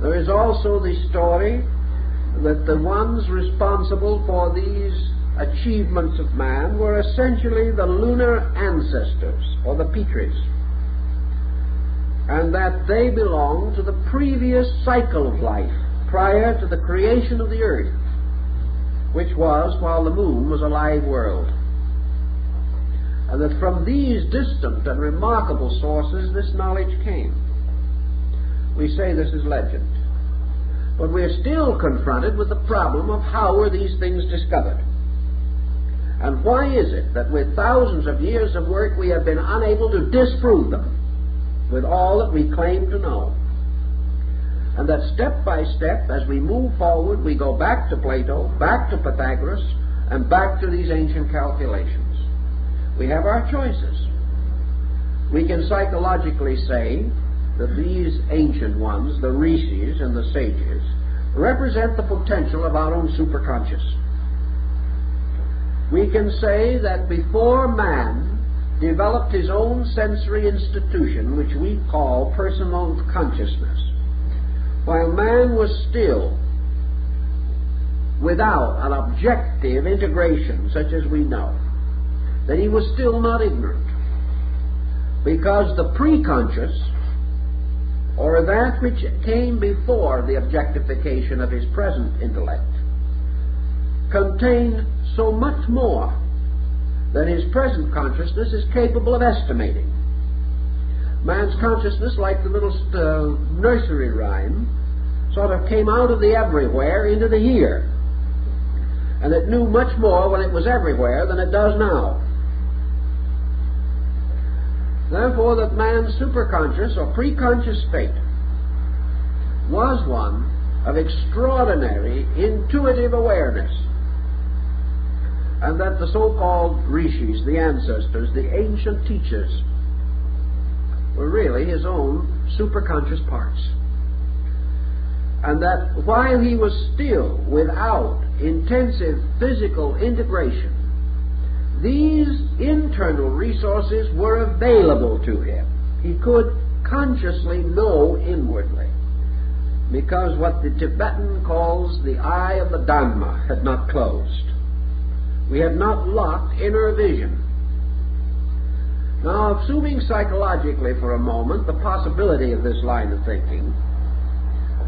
There is also the story that the ones responsible for these achievements of man were essentially the lunar ancestors, or the Pitris, and that they belonged to the previous cycle of life, prior to the creation of the earth, which was while the moon was a live world. And that from these distant and remarkable sources this knowledge came. We say this is legend, but we're still confronted with the problem of how were these things discovered? And why is it that with thousands of years of work we have been unable to disprove them with all that we claim to know? And that step by step, as we move forward, we go back to Plato, back to Pythagoras, and back to these ancient calculations. We have our choices. We can psychologically say that these ancient ones, the rishis and the sages, represent the potential of our own superconscious. We can say that before man developed his own sensory institution, which we call personal consciousness, while man was still without an objective integration such as we know, that he was still not ignorant, because the preconscious, or that which came before the objectification of his present intellect, contained so much more than his present consciousness is capable of estimating. Man's consciousness, like the little nursery rhyme, sort of came out of the everywhere into the here. And it knew much more when it was everywhere than it does now. Therefore, that man's superconscious or preconscious state was one of extraordinary intuitive awareness, and that the so-called rishis, the ancestors, the ancient teachers, were really his own superconscious parts. And that while he was still without intensive physical integration, these internal resources were available to him. He could consciously know inwardly, because what the Tibetan calls the eye of the Dhamma had not closed. We had not locked inner vision. Now, assuming psychologically for a moment the possibility of this line of thinking,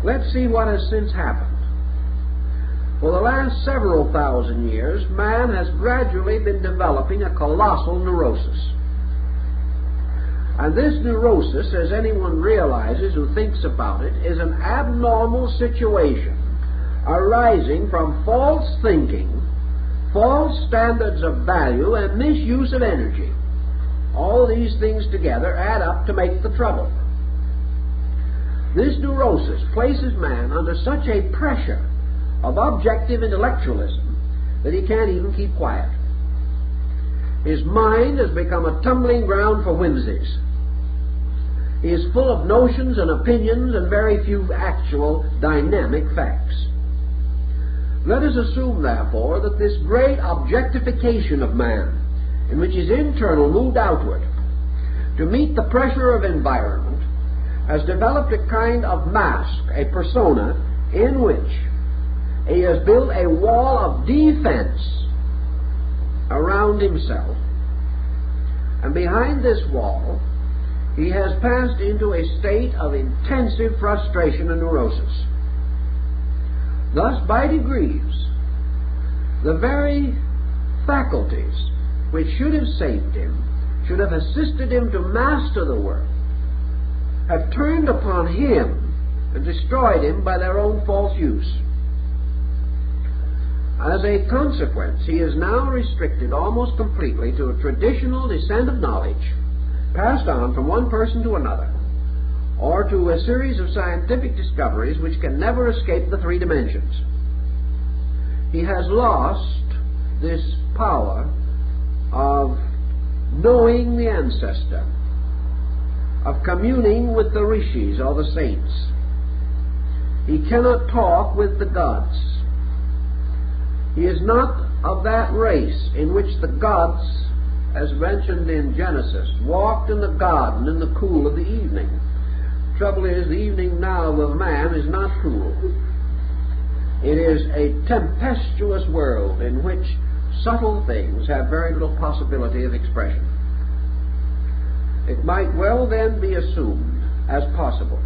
let's see what has since happened. For the last several thousand years, man has gradually been developing a colossal neurosis. And this neurosis, as anyone realizes who thinks about it, is an abnormal situation arising from false thinking, false standards of value, and misuse of energy. All these things together add up to make the trouble. This neurosis places man under such a pressure of objective intellectualism that he can't even keep quiet. His mind has become a tumbling ground for whimsies. He is full of notions and opinions and very few actual dynamic facts. Let us assume, therefore, that this great objectification of man, in which his internal moved outward to meet the pressure of environment, has developed a kind of mask, a persona, in which he has built a wall of defense around himself. And behind this wall, he has passed into a state of intensive frustration and neurosis. Thus, by degrees, the very faculties which should have saved him, should have assisted him to master the world, have turned upon him and destroyed him by their own false use. As a consequence, he is now restricted almost completely to a traditional descent of knowledge passed on from one person to another, or to a series of scientific discoveries which can never escape the three dimensions. He has lost this power of knowing the ancestor, of communing with the rishis or the saints. He cannot talk with the gods. He is not of that race in which the gods, as mentioned in Genesis, walked in the garden in the cool of the evening. Trouble is, the evening now of man is not cool. It is a tempestuous world in which subtle things have very little possibility of expression. It might well then be assumed as possible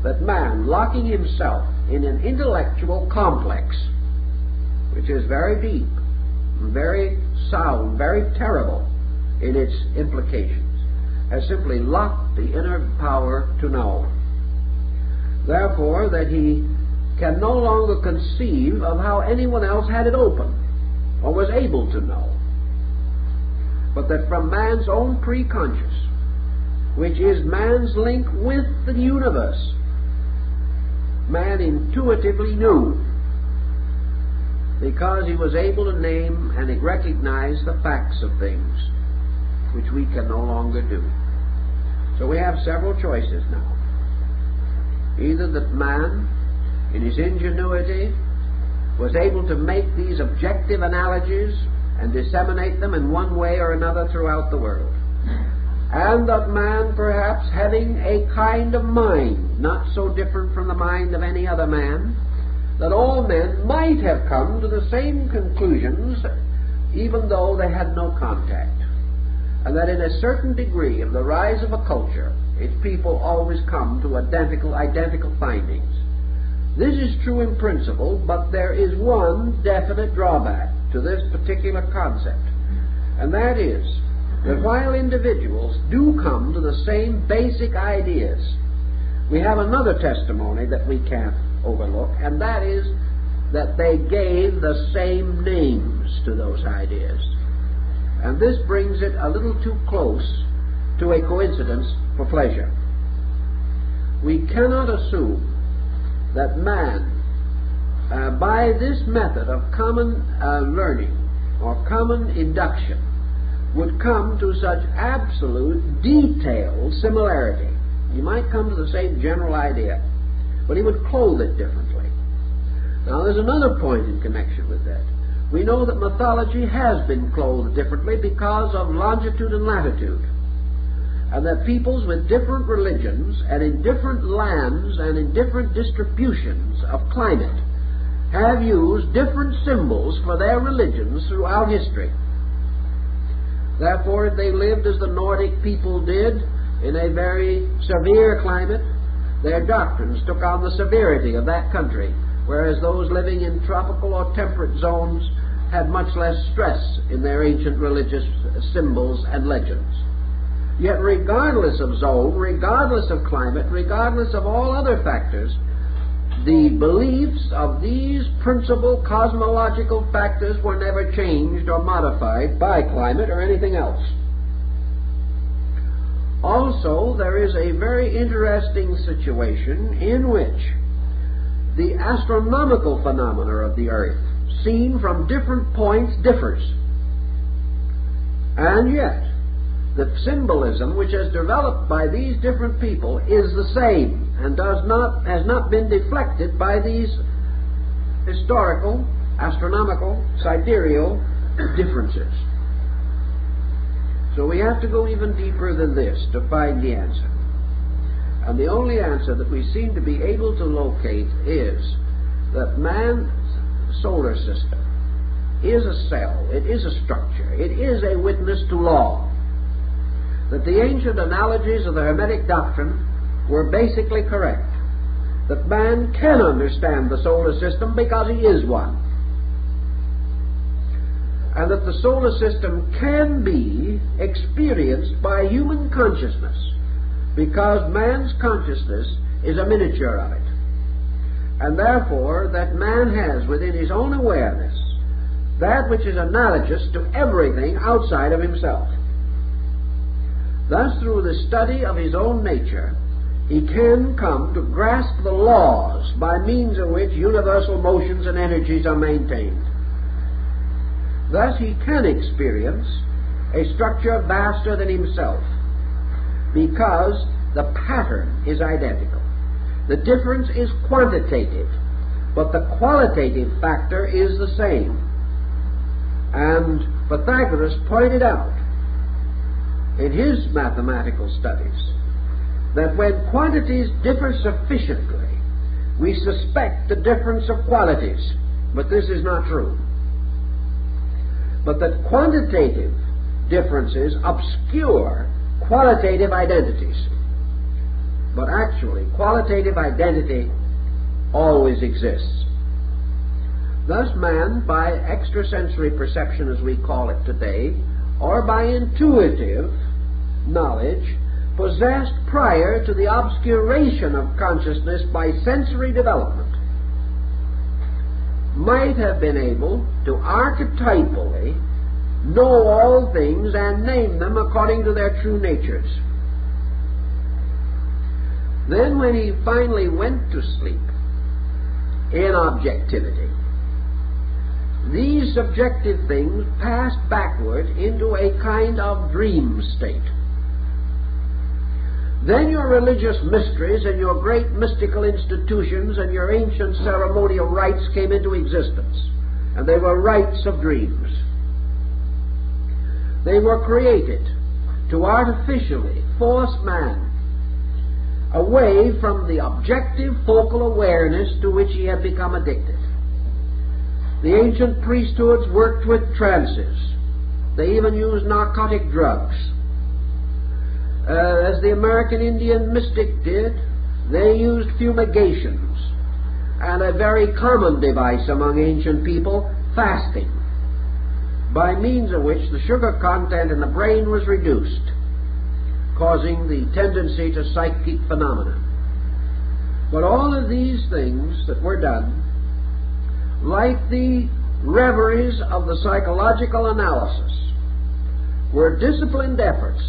that man, locking himself in an intellectual complex, which is very deep, very sound, very terrible in its implications, has simply locked the inner power to know. Therefore, that he can no longer conceive of how anyone else had it open, or was able to know, but that from man's own preconscious, which is man's link with the universe, man intuitively knew, because he was able to name and recognize the facts of things, which we can no longer do. So we have several choices now. Either that man, in his ingenuity, was able to make these objective analogies and disseminate them in one way or another throughout the world, and that man, perhaps having a kind of mind not so different from the mind of any other man, that all men might have come to the same conclusions even though they had no contact, and that in a certain degree of the rise of a culture, its people always come to identical findings. This is true in principle, but there is one definite drawback to this particular concept, And that is that while individuals do come to the same basic ideas, we have another testimony that we can't overlook, and that is that they gave the same names to those ideas. And this brings it a little too close to a coincidence for pleasure. We cannot assume that man, by this method of common learning or common induction, would come to such absolute detailed similarity. He might come to the same general idea, but he would clothe it differently. Now there's another point in connection with that. We know that mythology has been clothed differently because of longitude and latitude, and that peoples with different religions and in different lands and in different distributions of climate have used different symbols for their religions throughout history. Therefore, if they lived as the Nordic people did in a very severe climate, their doctrines took on the severity of that country, whereas those living in tropical or temperate zones had much less stress in their ancient religious symbols and legends. Yet regardless of zone, regardless of climate, regardless of all other factors, the beliefs of these principal cosmological factors were never changed or modified by climate or anything else. Also, there is a very interesting situation in which the astronomical phenomena of the earth, seen from different points, differs. And yet, the symbolism which is developed by these different people is the same and has not been deflected by these historical, astronomical, sidereal differences. So we have to go even deeper than this to find the answer. And the only answer that we seem to be able to locate is that man's solar system is a cell, it is a structure, it is a witness to law. That the ancient analogies of the Hermetic doctrine were basically correct. That man can understand the solar system because he is one. And that the solar system can be experienced by human consciousness because man's consciousness is a miniature of it. And therefore that man has within his own awareness that which is analogous to everything outside of himself. Thus, through the study of his own nature, he can come to grasp the laws by means of which universal motions and energies are maintained. Thus, he can experience a structure vaster than himself because the pattern is identical. The difference is quantitative, but the qualitative factor is the same. And Pythagoras pointed out in his mathematical studies that when quantities differ sufficiently, we suspect the difference of qualities, but this is not true. But that quantitative differences obscure qualitative identities. But actually, qualitative identity always exists. Thus man, by extrasensory perception as we call it today, or by intuitive knowledge, possessed prior to the obscuration of consciousness by sensory development, might have been able to archetypally know all things and name them according to their true natures. Then when he finally went to sleep in objectivity, these subjective things passed backward into a kind of dream state. Then your religious mysteries and your great mystical institutions and your ancient ceremonial rites came into existence, and they were rites of dreams. They were created to artificially force man away from the objective focal awareness to which he had become addicted. The ancient priesthoods worked with trances. They even used narcotic drugs. As the American Indian mystic did, they used fumigations, and a very common device among ancient people, fasting. by means of which the sugar content in the brain was reduced, causing the tendency to psychic phenomena. But all of these things that were done, like the reveries of the psychological analysis, were disciplined efforts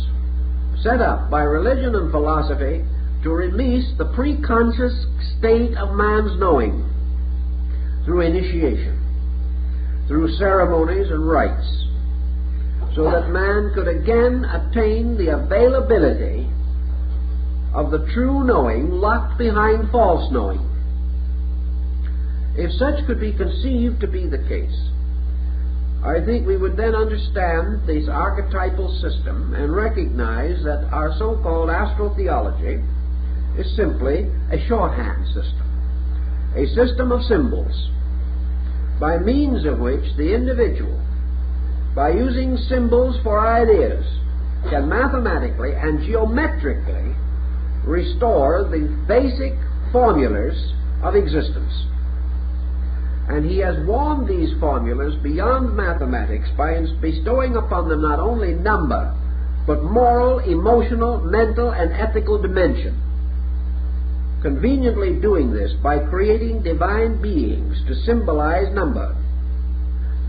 set up by religion and philosophy to release the preconscious state of man's knowing through initiation, through ceremonies and rites, so that man could again attain the availability of the true knowing locked behind false knowing. If such could be conceived to be the case, I think we would then understand this archetypal system and recognize that our so-called astro-theology is simply a shorthand system, a system of symbols, by means of which the individual, by using symbols for ideas, can mathematically and geometrically restore the basic formulas of existence. And he has warmed these formulas beyond mathematics by bestowing upon them not only number, but moral, emotional, mental, and ethical dimension, conveniently doing this by creating divine beings to symbolize number.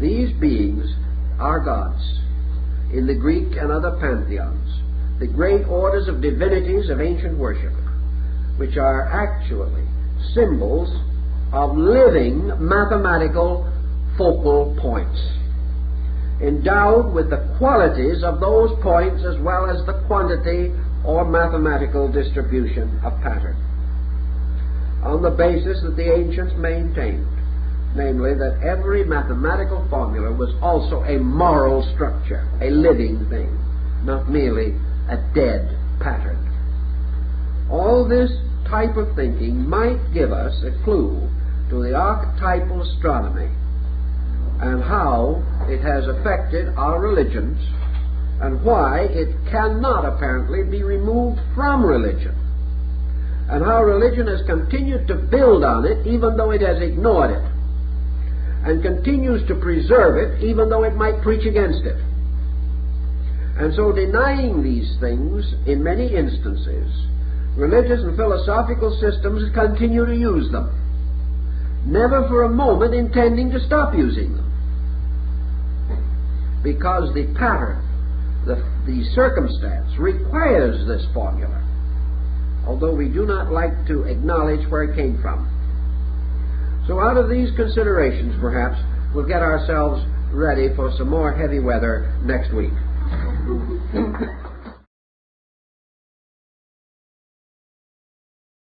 These beings are gods in the Greek and other pantheons, the great orders of divinities of ancient worship, which are actually symbols of living mathematical focal points, endowed with the qualities of those points as well as the quantity or mathematical distribution of pattern, on the basis that the ancients maintained, namely that every mathematical formula was also a moral structure, a living thing, not merely a dead pattern. All this type of thinking might give us a clue to the archetypal astronomy and how it has affected our religions and why it cannot apparently be removed from religion, and how religion has continued to build on it even though it has ignored it, and continues to preserve it even though it might preach against it. And so, denying these things in many instances, religious and philosophical systems continue to use them, never for a moment intending to stop using them, because the pattern, the circumstance requires this formula, although we do not like to acknowledge where it came from. So out of these considerations, perhaps, we'll get ourselves ready for some more heavy weather next week.